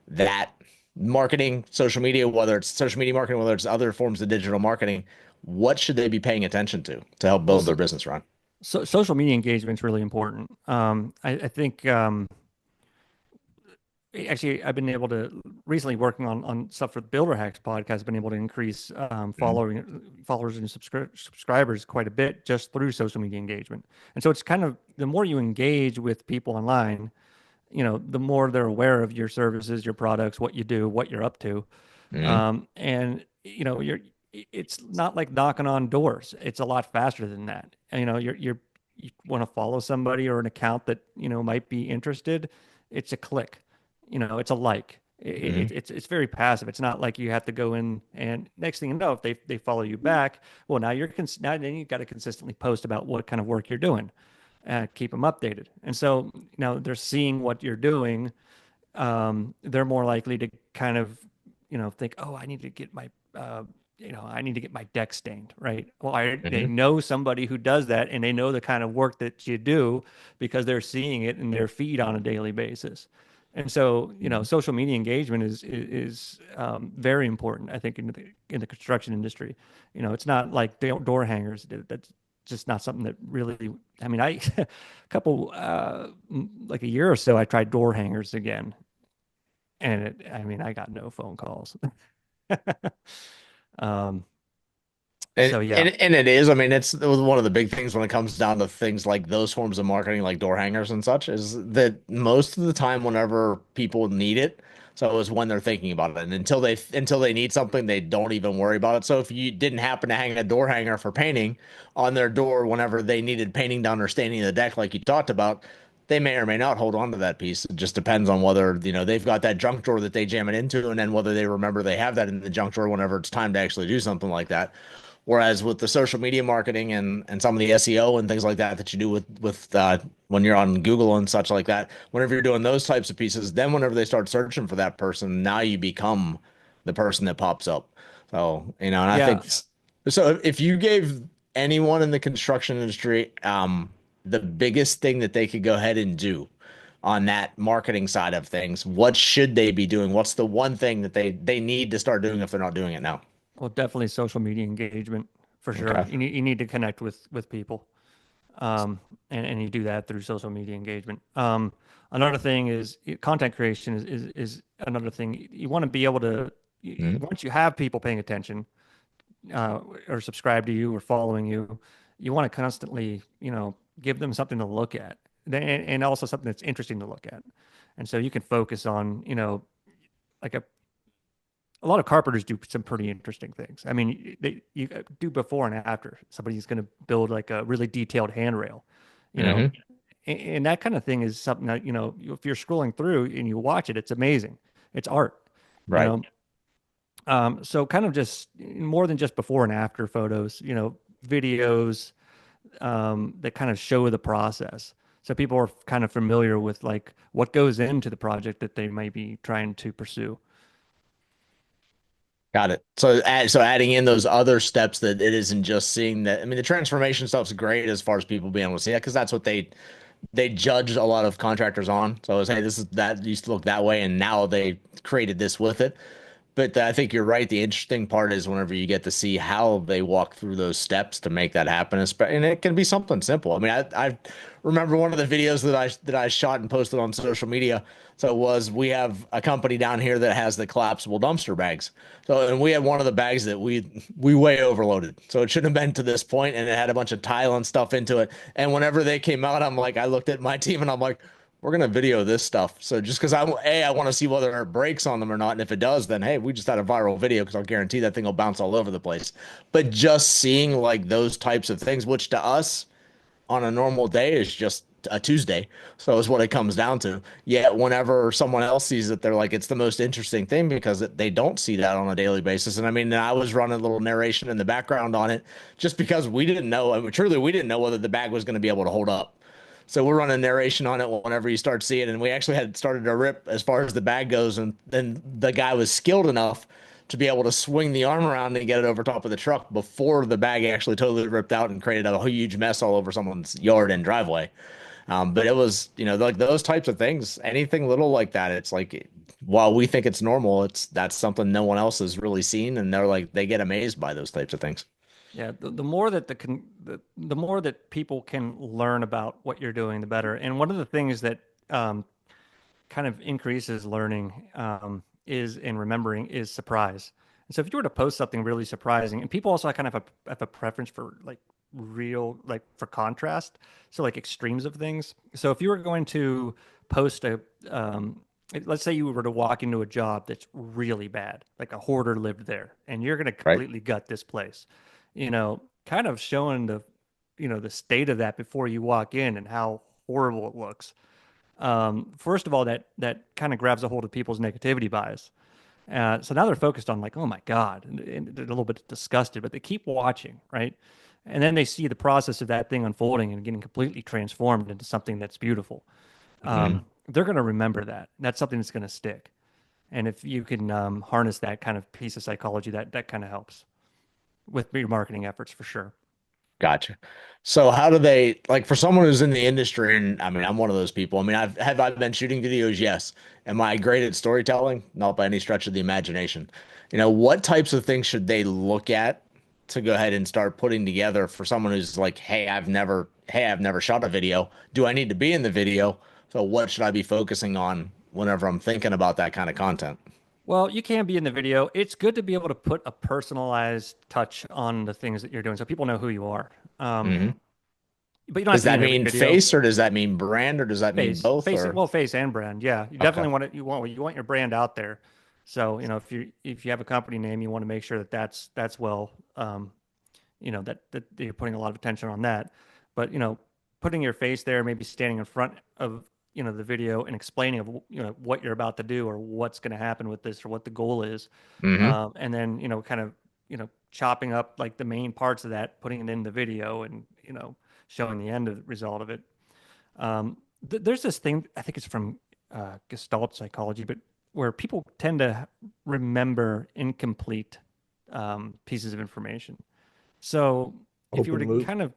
that marketing, social media, whether it's social media marketing, whether it's other forms of digital marketing? What should they be paying attention to help Well, build their business run? so social media engagement is really important. I think actually I've been able to recently working on stuff for the Builder Hacks podcast. I've been able to increase Mhm. followers and subscribers quite a bit just through social media engagement. And so it's kind of the more you engage with people online, the more they're aware of your services, your products, what you do, what you're up to. Mhm. And it's not like knocking on doors. It's a lot faster than that. And, you want to follow somebody or an account that, might be interested. It's a click, it's a like. Mhm. It's very passive. It's not like you have to go in and next thing you know, if they follow you back, well, now then you got to consistently post about what kind of work you're doing and keep them updated. And so now they're seeing what you're doing. They're more likely to kind of, think, oh, I need to get my deck stained, right? Well, they Mhm. know somebody who does that, and they know the kind of work that you do because they're seeing it in their feed on a daily basis. And so, Mhm. social media engagement is very important, I think, in the construction industry. It's not like door hangers. That's just not something that really. I mean, a couple like a year or so, I tried door hangers again, and I mean, I got no phone calls. um, And, so yeah, and and it is. I mean, it's one of the big things when it comes down to things like those forms of marketing, like door hangers and such, is that most of the time, whenever people need it, so is when they're thinking about it. And until they need something, they don't even worry about it. So if you didn't happen to hang a door hanger for painting on their door whenever they needed painting done or staining the deck, like you talked about, they may or may not hold on to that piece. It just depends on whether, they've got that junk drawer that they jam it into, and then whether they remember they have that in the junk drawer whenever it's time to actually do something like that. Whereas with the social media marketing and some of the SEO and things like that that you do with when you're on Google and such like that, whenever you're doing those types of pieces, then whenever they start searching for that person, now you become the person that pops up. So, and I think yeah. so. If you gave anyone in the construction industry, the biggest thing that they could go ahead and do on that marketing side of things, what should they be doing? What's the one thing that they need to start doing if they're not doing it now? Well, definitely social media engagement for sure. Okay. You need to connect with people, and you do that through social media engagement. Another thing is content creation is another thing. You want to be able to Mhm. once you have people paying attention, or subscribe to you or following you, you want to constantly, give them something to look at, and also something that's interesting to look at. And so you can focus on, like a lot of carpenters do some pretty interesting things. I mean, you do before and after. Somebody's going to build like a really detailed handrail, you know, Mhm. and that kind of thing is something that, if you're scrolling through and you watch it, it's amazing. It's art, you Right. know. So kind of just more than just before and after photos, videos, that kind of show the process. So people are kind of familiar with like what goes into the project that they might be trying to pursue. Got it. So adding in those other steps that it isn't just seeing that. I mean, the transformation stuff's great as far as people being able to see that because that's what they judge a lot of contractors on. So it's, hey, this is that used to look that way, and now they created this with it. But I think you're right. The interesting part is whenever you get to see how they walk through those steps to make that happen, and it can be something simple. I mean, I remember one of the videos that I shot and posted on social media. So it was we have a company down here that has the collapsible dumpster bags. So and we had one of the bags that we way overloaded. So it shouldn't have been to this point, and it had a bunch of tile and stuff into it. And whenever they came out, I'm like, I looked at my team and I'm like, we're gonna video this stuff. So just because I want to see whether it breaks on them or not, and if it does, then hey, we just had a viral video because I'll guarantee that thing will bounce all over the place. But just seeing like those types of things, which to us on a normal day is just a Tuesday, so is what it comes down to. Yet whenever someone else sees it, they're like, it's the most interesting thing because they don't see that on a daily basis. And I mean, I was running a little narration in the background on it just because we didn't know. I mean, truly, we didn't know whether the bag was going to be able to hold up. So we're running narration on it whenever you start seeing it. And we actually had started a rip as far as the bag goes. And then the guy was skilled enough to be able to swing the arm around and get it over top of the truck before the bag actually totally ripped out and created a huge mess all over someone's yard and driveway. But it was, like those types of things, anything little like that. It's like, while we think it's normal, that's something no one else has really seen. And they're like, they get amazed by those types of things. Yeah, the more that the more that people can learn about what you're doing, the better. And one of the things that kind of increases learning, is in remembering is surprise. And so if you were to post something really surprising, and people also kind of have a preference for like real, like for contrast, so like extremes of things. So if you were going to post let's say you were to walk into a job that's really bad, like a hoarder lived there, and you're going to Right. completely gut this place, kind of showing the state of that before you walk in and how horrible it looks. First of all, that kind of grabs a hold of people's negativity bias. So now they're focused on like, oh my God, and they're a little bit disgusted, but they keep watching, right? And then they see the process of that thing unfolding and getting completely transformed into something that's beautiful. Mhm. They're going to remember that. That's something that's going to stick. And if you can harness that kind of piece of psychology, that kind of helps with your marketing efforts for sure. Gotcha. So how do they like for someone who's in the industry, and I mean I'm one of those people. I mean, I been shooting videos? Yes. Am I great at storytelling? Not by any stretch of the imagination. What types of things should they look at to go ahead and start putting together for someone who's like, hey, I've never shot a video. Do I need to be in the video? So what should I be focusing on whenever I'm thinking about that kind of content? Well, you can be in the video. It's good to be able to put a personalized touch on the things that you're doing so people know who you are. Um, Hmm. but you don't have Does to be that in every mean video. face or does that mean brand or does that mean Face, both face, or well, face and brand. Yeah, you okay. definitely want it. You want your brand out there. So if you have a company name, you want to make sure that that's well, that you're putting a lot of attention on that. But putting your face there, maybe standing in front of the video and explaining of what you're about to do or what's going to happen with this or what the goal is, Hmm. and then kind of chopping up like the main parts of that, putting it in the video, and showing the end of the result of it. There's this thing, I think it's from Gestalt psychology, but where people tend to remember incomplete pieces of information. So if you were Open to loop, kind of,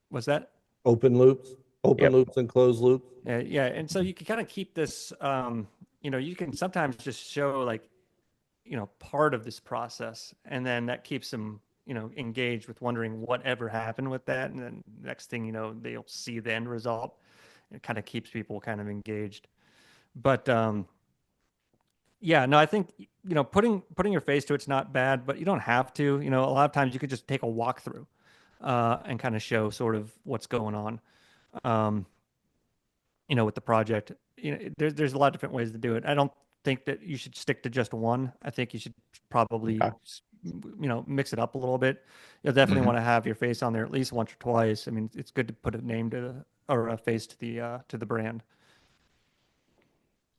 was that? open loops, open Yep. loops and closed loops. Yeah. And so you can kind of keep this, you can sometimes just show like, part of this process, and then that keeps them, engaged with wondering whatever happened with that. And then next thing you know, they'll see the end result. It kind of keeps people kind of engaged. But yeah, no, I think putting your face to it's not bad, but you don't have to. A lot of times you could just take a walkthrough and kind of show sort of what's going on. Um, with the project. There's a lot of different ways to do it. I don't think that you should stick to just one. I think you should probably, Okay. mix it up a little bit. You'll definitely Mhm. want to have your face on there at least once or twice. I mean, it's good to put a name or a face to the brand.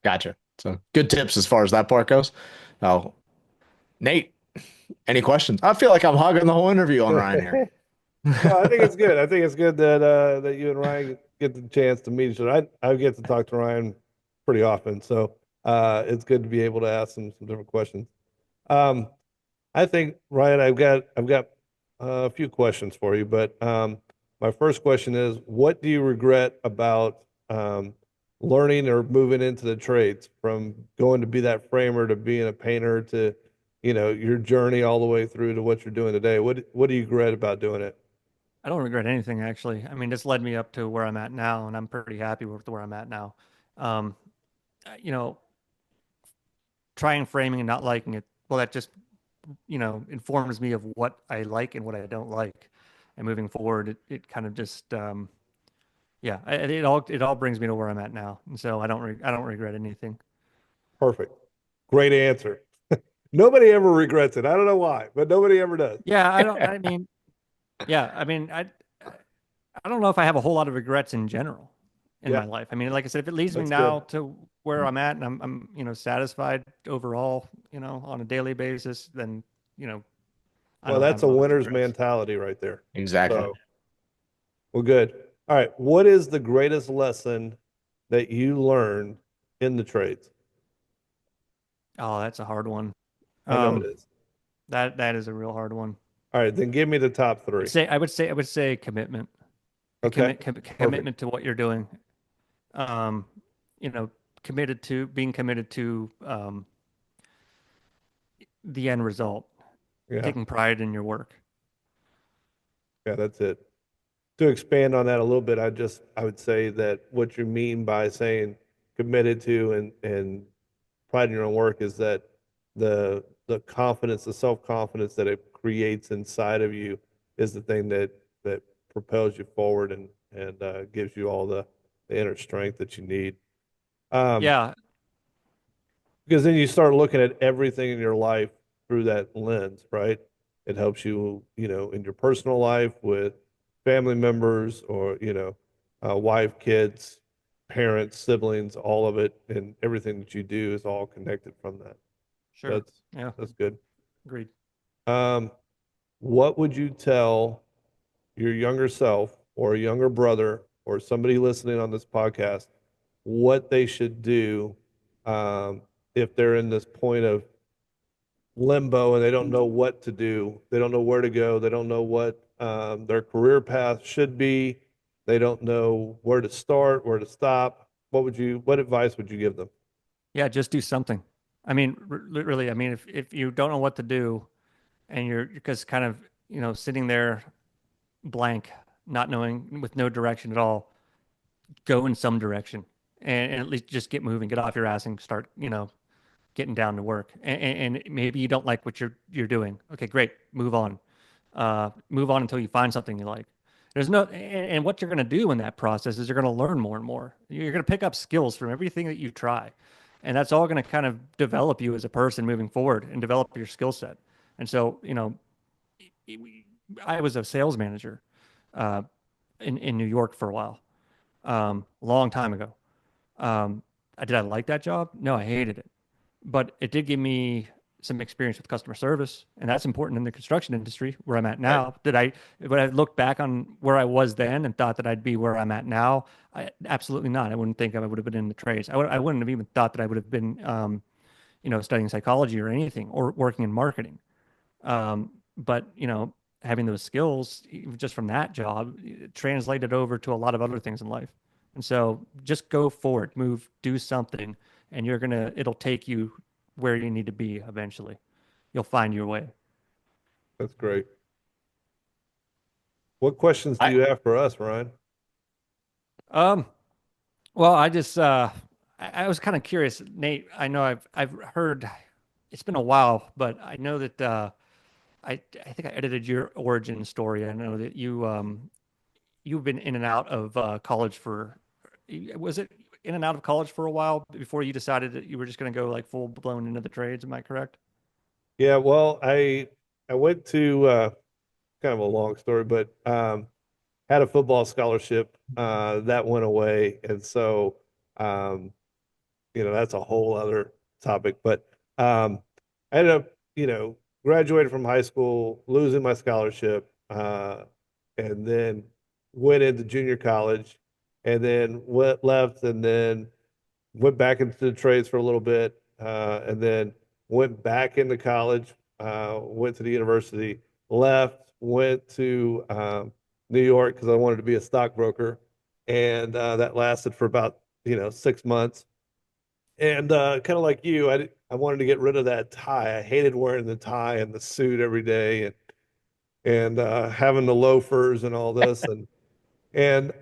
Gotcha. So good tips as far as that part goes. Oh, Nate, any questions? I feel like I'm hogging the whole interview on Ryan here. No, I think it's good. I think it's good that that you and Ryan get the chance to meet each other. I get to talk to Ryan pretty often, so it's good to be able to ask him some different questions. Um, I think Ryan, I've got a few questions for you, but my first question is, what do you regret about learning or moving into the trades, from going to be that framer to being a painter to, your journey all the way through to what you're doing today? What do you regret about doing it? I don't regret anything actually. I mean, this led me up to where I'm at now, and I'm pretty happy with where I'm at now. Um, you know, trying framing and not liking it, well, that just informs me of what I like and what I don't like. And moving forward, it kind of just yeah, it all brings me to where I'm at now. And so I don't regret anything. Perfect. Great answer. Nobody ever regrets it. I don't know why, but nobody ever does. Yeah, I mean, yeah, I mean, I don't know if I have a whole lot of regrets in general in Yeah, my life. I mean, like I said, if it leads me that's good. now to where I'm at and I'm satisfied overall, on a daily basis, then, you know, I Well, don't have that's a a lot of winner's regrets. mentality right there. Exactly. So, well, good. All right. What is the greatest lesson that you learned in the trades? Oh, that's a hard one. I know it Um, is. that is a real hard one. All right, then give me the top three. I would say commitment. Okay. Perfect. Commitment to what you're doing. Um, you know, being committed to the end result, Yeah. taking pride in your work. Yeah, that's it. To expand on that a little bit, I would say that what you mean by saying committed to and pride in your own work is that the confidence, the self-confidence that it creates inside of you is the thing that propels you forward and gives you all the inner strength that you need. Um, Yeah, because then you start looking at everything in your life through that lens, right? It helps you, in your personal life with family members or, wife, kids, parents, siblings, all of it, and everything that you do is all connected from that. sure. That's Yeah, that's good. agreed. Um, what would you tell your younger self or a younger brother or somebody listening on this podcast what they should do um, if they're in this point of limbo and they don't know what to do. They don't know where to go. They don't know what their career path should be. They don't know where to start, where to stop. What advice would you give them? Yeah, just do something. I mean, really, I mean, if you don't know what to do and you're because kind of, sitting there blank, not knowing with no direction at all, go in some direction and at least just get moving, get off your ass and start, getting down to work. And maybe you don't like what you're doing. Okay, great. Move on until you find something you like. There's no, and what you're going to do in that process is you're going to learn more and more. You're going to pick up skills from everything that you try. And that's all going to kind of develop you as a person moving forward and develop your skill set. And so, I was a sales manager uh, in New York for a while, a long time ago. Um, did I like that job? No, I hated it, but it did give me some experience with customer service, and that's important in the construction industry where I'm at Right. now. Would I look back on where I was then and thought that I'd be where I'm at now? Absolutely not. I wouldn't think I would have been in the trades. I wouldn't have even thought that I would have been, studying psychology or anything or working in marketing. But having those skills just from that job translated over to a lot of other things in life. And so just go forward, move, do something, and it'll take you where you need to be eventually. You'll find your way. That's great. What questions do I you have for us, Ryan? Um, well, I was kind of curious, Nate. I know I've heard it's been a while, but I know that I think I edited your origin story. I know that you've been in and out of college for was it in and out of college for a while before you decided that you were just going to go like full blown into the trades? Am I correct? Yeah, well, I went to kind of a long story, but had a football scholarship that went away, and so um, that's a whole other topic. But I ended up, graduated from high school, losing my scholarship, and then went into junior college, and then left, and then went back into the trades for a little bit, and then went back into college, went to the university, left, went to New York because I wanted to be a stockbroker, and that lasted for about 6 months. And kind of like you, I wanted to get rid of that tie. I hated wearing the tie and the suit every day, and having the loafers and all this, and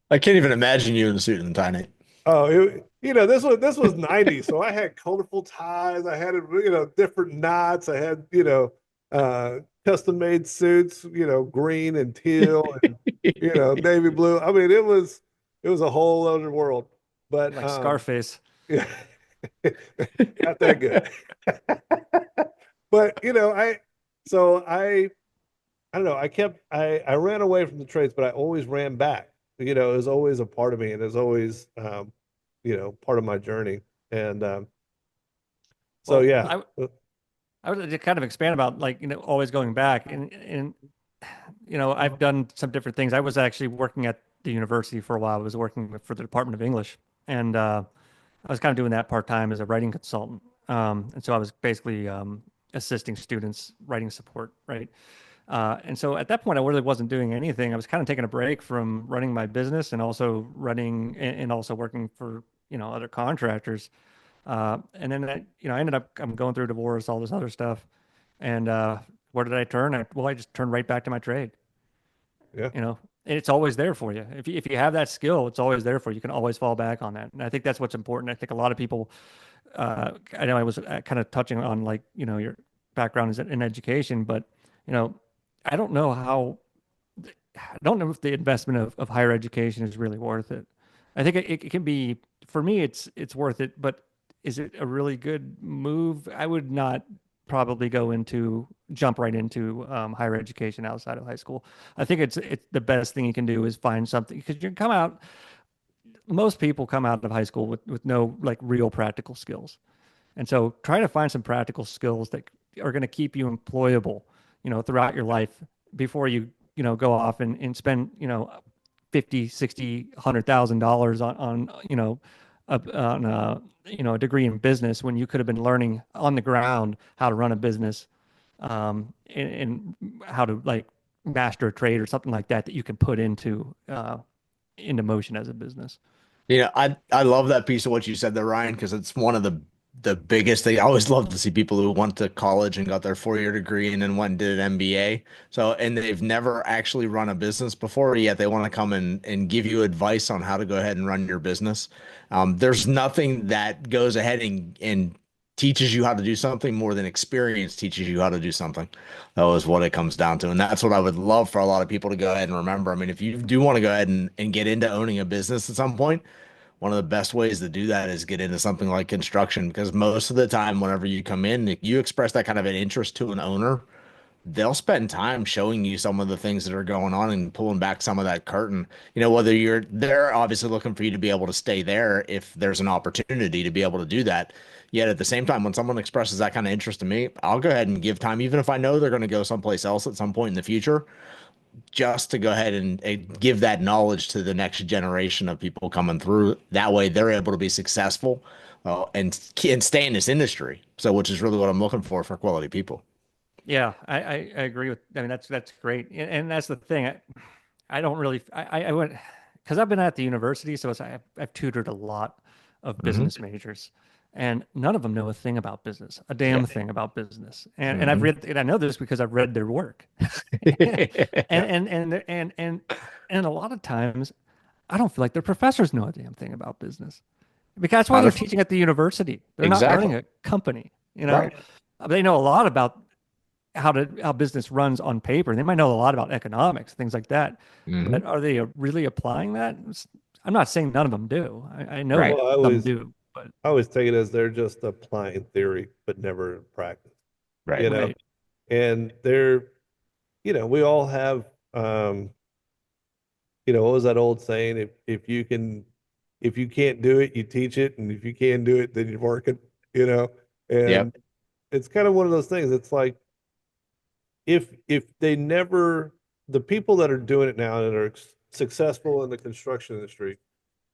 I can't even imagine you in a suit and tie, Nate. oh, this was 90, so I had colorful ties. I had different knots. I had custom made suits, green and teal and navy blue. I mean, it was a whole other world. But Like Scarface. yeah, not that good. But I don't know. I ran away from the trades, but I always ran back. It was always a part of me, and it was always part of my journey. And so Well, yeah. I would just kind of expand about like, always going back and I've done some different things. I was actually working at the university for a while. I was working for the Department of English, and I was kind of doing that part time as a writing consultant. And so I was basically assisting students writing support, right? And so at that point, I really wasn't doing anything. I was kind of taking a break from running my business and also running and also working for, other contractors. And then I ended up I'm going through a divorce, all this other stuff. And where did I turn? I just turned right back to my trade. Yeah. And it's always there for you. If you have that skill, it's always there for you. You can always fall back on that. And I think that's what's important. I think a lot of people, I know I was kind of touching on like, your background is in education, but, you know, I don't know how, I don't know if the investment of higher education is really worth it. I think it can be, for me, it's worth it, but is it a really good move? I would not probably jump right into higher education outside of high school. I think it's the best thing you can do is find something because you come out. Most people come out of high school with no like real practical skills, and so try to find some practical skills that are going to keep you employable, throughout your life before you go off and spend 50, 60, $100,000 on a degree in business when you could have been learning on the ground how to run a business, and how to like master a trade or something like that you can put into motion as a business. I love that piece of what you said there, Ryan, because it's one of the biggest thing. I always love to see people who went to college and got their 4-year degree and then went and did an MBA. So, and they've never actually run a business before, yet they want to come and give you advice on how to go ahead and run your business. There's nothing that goes ahead and teaches you how to do something more than experience teaches you how to do something. That was what it comes down to. And that's what I would love for a lot of people to go ahead and remember. I mean, if you do want to go ahead and get into owning a business at some point, one of the best ways to do that is get into something like construction because most of the time, whenever you come in, if you express that kind of an interest to an owner, they'll spend time showing you some of the things that are going on and pulling back some of that curtain. Whether they're obviously looking for you to be able to stay there if there's an opportunity to be able to do that. Yet at the same time, when someone expresses that kind of interest to me, I'll go ahead and give time, even if I know they're going to go someplace else at some point in the future just to go ahead and give that knowledge to the next generation of people coming through. That way, they're able to be successful and stay in this industry. So, which is really what I'm looking for quality people. Yeah, I agree with. I mean, that's great, and that's the thing. I don't really. I went because I've been at the university, so I've tutored a lot of Hmm. business majors, and none of them know a thing about business, a Yeah. damn thing about business. And I've Hmm. read, and I know this because I've read their work, and Yeah. and a lot of times I don't feel like their professors know a damn thing about business because that's why How they're to teaching at the university. They're not exactly running a company, you know. right. They know a lot about how business runs on paper. They might know a lot about economics, things like that, Hmm. but are they really applying that? I'm not saying none of them do. I know Right. Well, some do, but I always take it as they're just applying theory, but never in practice, Right. you know, right, and we all have, what was that old saying? If you can't do it, you teach it. And if you can do it, then you work it, you know, Yep. and it's kind of one of those things. It's like, if they never, the people that are doing it now and are successful in the construction industry,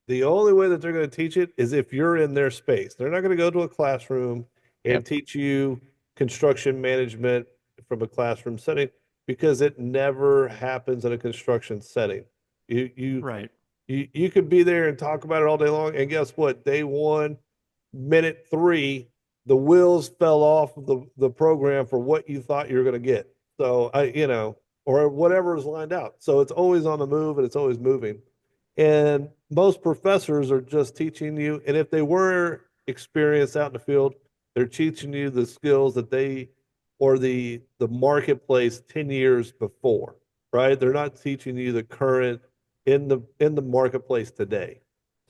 the only way that they're going to teach it is if you're in their space. They're not going to go to a classroom and Yep. teach you construction management from a classroom setting because it never happens in a construction setting. You you right. you could be there and talk about it all day long, and guess what? Day one, minute three, the wheels fell off of the program for what you thought you were going to get. So or whatever is lined out. So it's always on the move and it's always moving. And most professors are just teaching you, and if they were experienced out in the field, they're teaching you the skills that they or the marketplace 10 years before, right? They're not teaching you the current in the marketplace today.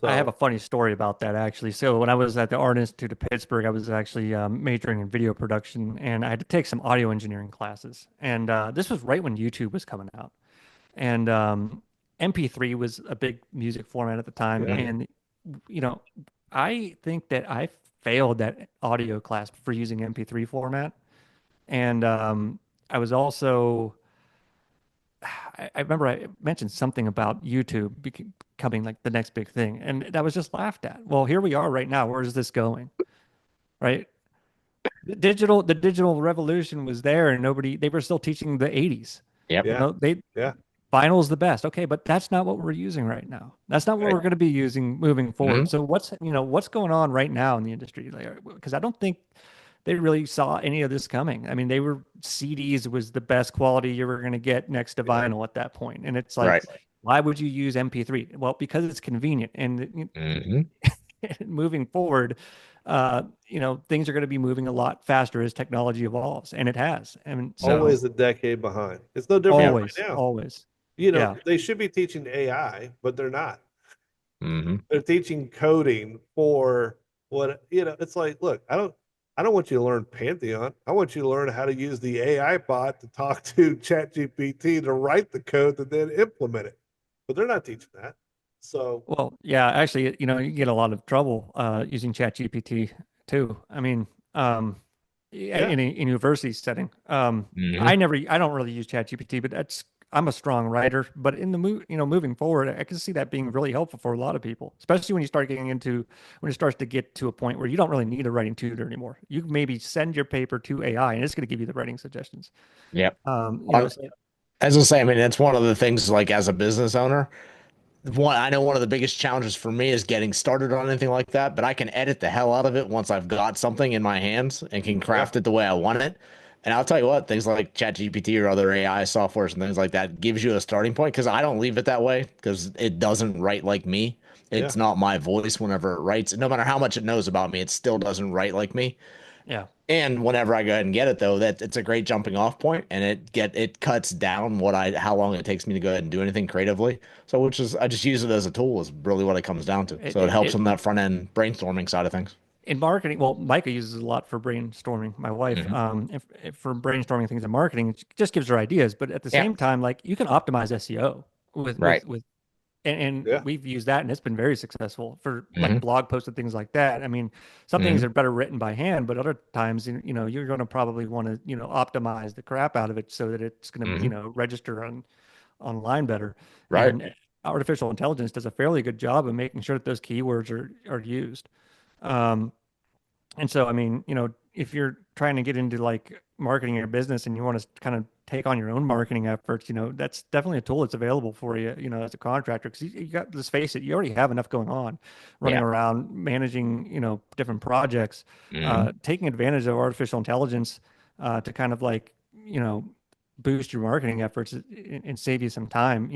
I have So a funny story about that actually. So when I was at the Art Institute of Pittsburgh, I was actually majoring in video production, and I had to take some audio engineering classes. And this was right when YouTube was coming out, and MP3 was a big music format at the time. yeah. Mhm. And you know, I think that I failed that audio class for using MP3 format, and I was also I remember I mentioned something about YouTube becoming like the next big thing, and that was just laughed at. Well, here we are right now. Where is this going? Right? The digital revolution was there, and they were still teaching the 80s. Yep. You Yeah. know, they Yeah. vinyl's the best. Okay, but that's not what we're using right now. That's not what Right. we're going to be using moving Hmm. forward. So what's going on right now in the industry? Because I don't think they really saw any of this coming. I mean, they were CDs was the best quality you were going to get next to Yeah. vinyl at that point. And it's like, Right. why would you use MP3? Well, because it's convenient. And Hmm. moving forward, things are going to be moving a lot faster as technology evolves, and it has. And so Always a decade behind. It's no different Yep. than right always, now. always, yeah, They should be teaching AI, but they're not. Hmm. They're teaching coding for it's like, look, I don't want you to learn Pantheon. I want you to learn how to use the AI bot to talk to ChatGPT to write the code to then implement it. But they're not teaching that. So well, yeah, actually, you get a lot of trouble using ChatGPT too. I mean, yeah, in a university setting. Hmm. I don't really use ChatGPT, but I'm a strong writer. But in the moving forward, I can see that being really helpful for a lot of people, especially when it starts to get to a point where you don't really need a writing tutor anymore. You maybe send your paper to AI, and it's going to give you the writing suggestions. Yep. You know, so, As I say, I mean, it's one of the things like as a business owner, I know one of the biggest challenges for me is getting started on anything like that, but I can edit the hell out of it once I've got something in my hands and can yeah, craft it the way I want it. And I'll tell you what, things like ChatGPT or other AI softwares and things like that gives you a starting point because I don't leave it that way because it doesn't write like me. yeah. It's not my voice whenever it writes. No matter how much it knows about me, it still doesn't write like me. yeah. And whenever I go ahead and get it though, that it's a great jumping off point and it cuts down how long it takes me to go ahead and do anything creatively. So which is I just use it as a tool is really what it comes down to. It, So it it, helps it on that front end brainstorming side of things. in marketing, well, Micah uses a lot for brainstorming. My wife, Hmm. if for brainstorming things in marketing, it just gives her ideas. But at the Yeah. same time, like you can optimize SEO with Right. and Yeah. we've used that, and it's been very successful for like Hmm. blog posts and things like that. I mean, some things Hmm. are better written by hand, but other times, you're going to probably want to optimize the crap out of it so that it's going to Hmm. register online better. Right. And artificial intelligence does a fairly good job of making sure that those keywords are used. Um, and so, I mean, if you're trying to get into like marketing your business and you want to kind of take on your own marketing efforts, that's definitely a tool that's available for you, as a contractor. Because you got, let's face it, you already have enough going on, running Yeah. around managing, different projects, Mhm. taking advantage of artificial intelligence to kind of like, boost your marketing efforts and save you some time.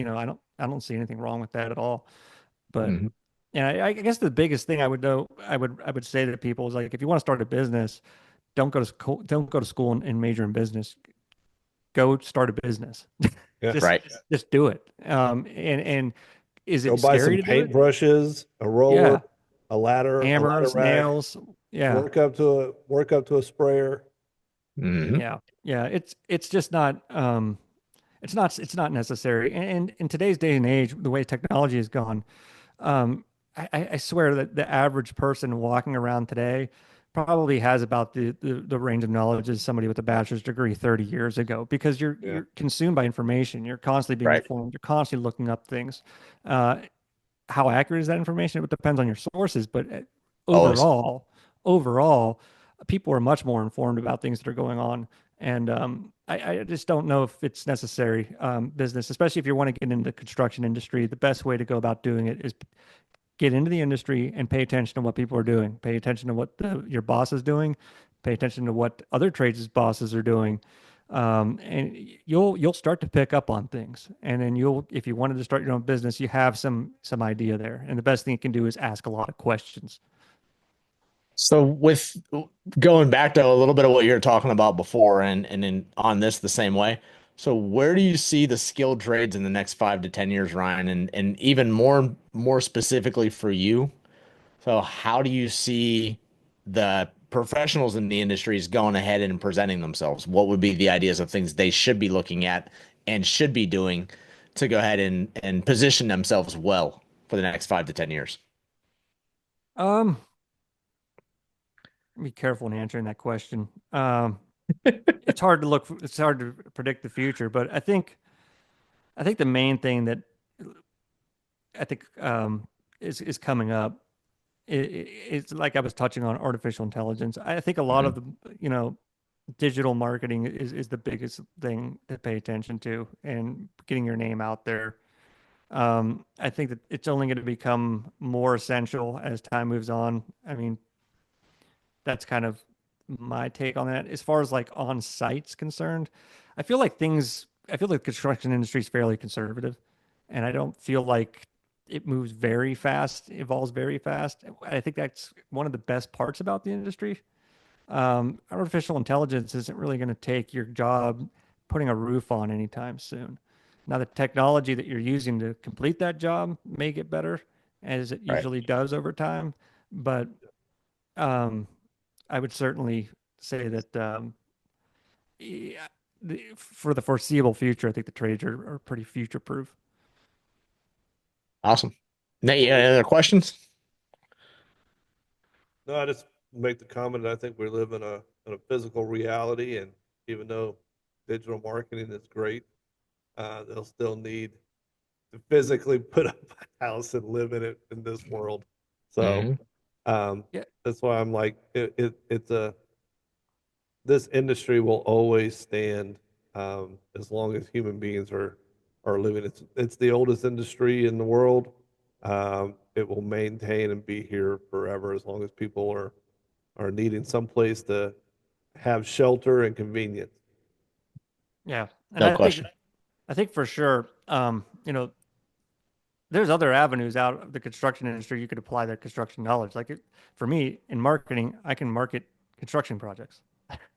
I don't see anything wrong with that at all. But Mhm. yeah, I guess the biggest thing I would say to people is like, if you want to start a business, don't go to school and major in business. Go start a business. Yeah. just Right. just do it. And is Go it buy scary some to do it? paintbrushes, a roller, Yeah. a ladder Hammers, rack, nails. Yeah. work up to a sprayer. Mhm. Yeah. Yeah. It's just not it's not necessary. And in today's day and age, the way technology has gone, I swear that the average person walking around today probably has about the range of knowledge as somebody with a bachelor's degree 30 years ago, because you're Yeah. you're consumed by information. You're constantly being Right. informed. You're constantly looking up things. Uh, how accurate is that information? It depends on your sources, but Always. overall, people are much more informed about things that are going on. And I just don't know if it's necessary, business, especially if you want to get into the construction industry. The best way to go about doing it is get into the industry and pay attention to what people are doing. Pay attention to what your boss is doing. Pay attention to what other trades bosses are doing, and you'll start to pick up on things. And then if you wanted to start your own business, you have some idea there. And the best thing you can do is ask a lot of questions. So with going back to a little bit of what you were talking about before and then on this the same way. So where do you see the skilled trades in the next 5 to 10 years, Ryan? And even more specifically for you, so how do you see the professionals in the industries going ahead and presenting themselves? What would be the ideas of things they should be looking at and should be doing to go ahead and position themselves well for the next 5 to 10 years? Um, be careful in answering that question. It's hard to predict the future, but I think the main thing that I think is coming up, it's like I was touching on artificial intelligence. I think a lot of Mhm. the, you know, digital marketing is the biggest thing to pay attention to, and getting your name out there. I think that it's only going to become more essential as time moves on. I mean, that's kind of my take on that. As far as like on site's concerned, I feel like the construction industry is fairly conservative, and I don't feel like it moves very fast, evolves very fast. I think that's one of the best parts about the industry. Artificial intelligence isn't really going to take your job putting a roof on anytime soon. Now, the technology that you're using to complete that job may get better, as it Right. usually does over time, but um, I would certainly say that yeah, for the foreseeable future, I think the trades are pretty future proof. Awesome. Nate, any other questions? No, I just make the comment that I think we live in a physical reality, and even though digital marketing is great, they'll still need to physically put up a house and live in it in this world. So Hmm. um, Yeah, that's why I'm like, it's a this industry will always stand as long as human beings are living. It's the oldest industry in the world. It will maintain and be here forever as long as people are needing some place to have shelter and convenience. yeah, and No I think question. I think for sure, there's other avenues out of the construction industry you could apply that construction knowledge. For me in marketing, I can market construction projects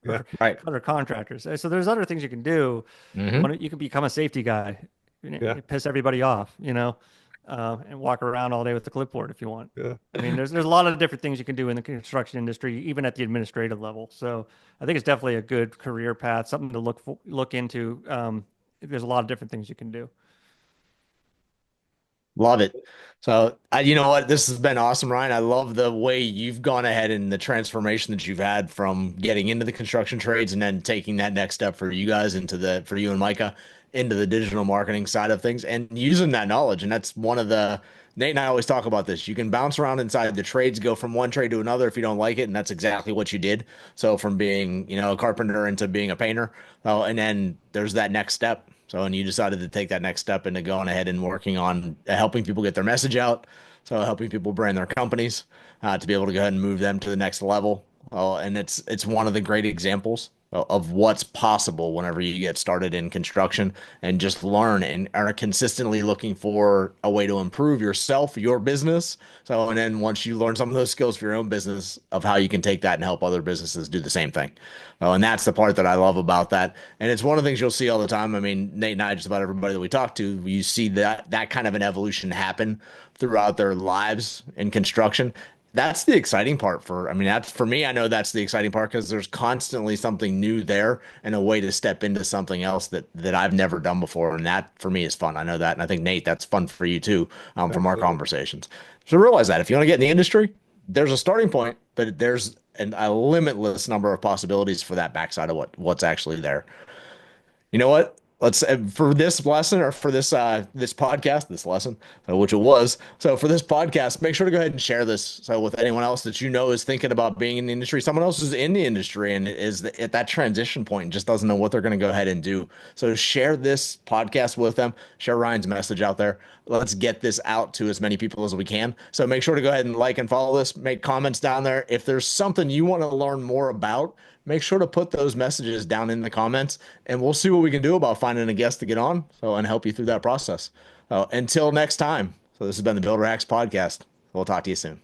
Yeah, for Right. other contractors. So there's other things you can do. Hmm. You can become a safety guy, yeah, piss everybody off, and walk around all day with the clipboard if you want. yeah. I mean, there's a lot of different things you can do in the construction industry, even at the administrative level. So I think it's definitely a good career path, something to look into. There's a lot of different things you can do. Love it. So, you know what? This has been awesome, Ryan. I love the way you've gone ahead and the transformation that you've had from getting into the construction trades and then taking that next step for you guys for you and Micah into the digital marketing side of things and using that knowledge. And that's one of Nate and I always talk about this. You can bounce around inside the trades, go from one trade to another if you don't like it, and that's exactly what you did. So from being, a carpenter into being a painter, and then there's that next step. So, and you decided to take that next step into going ahead and working on helping people get their message out. So helping people brand their companies to be able to go ahead and move them to the next level. And it's one of the great examples of what's possible whenever you get started in construction and just learn and are consistently looking for a way to improve yourself, your business. So, and then once you learn some of those skills for your own business of how you can take that and help other businesses do the same thing. And that's the part that I love about that. And it's one of the things you'll see all the time. I mean, Nate and I, just about everybody that we talk to, you see that kind of an evolution happen throughout their lives in construction. That's the exciting part I mean, that's for me, I know that's the exciting part because there's constantly something new there and a way to step into something else that I've never done before. And that for me is fun. I know that. And I think Nate, that's fun for you too, from our conversations. So realize that if you want to get in the industry, there's a starting point, but there's a limitless number of possibilities for that backside of what's actually there. You know what? Let's for this lesson or for this this podcast, this lesson, which it was. So for this podcast, make sure to go ahead and share this. So with anyone else that is thinking about being in the industry, someone else is in the industry and is at that transition point and just doesn't know what they're going to go ahead and do. So share this podcast with them. Share Ryan's message out there. Let's get this out to as many people as we can. So make sure to go ahead and like and follow this. Make comments down there. If there's something you want to learn more about, make sure to put those messages down in the comments and we'll see what we can do about finding a guest to get on and help you through that process. Until next time. So this has been the Builder Hacks Podcast. We'll talk to you soon.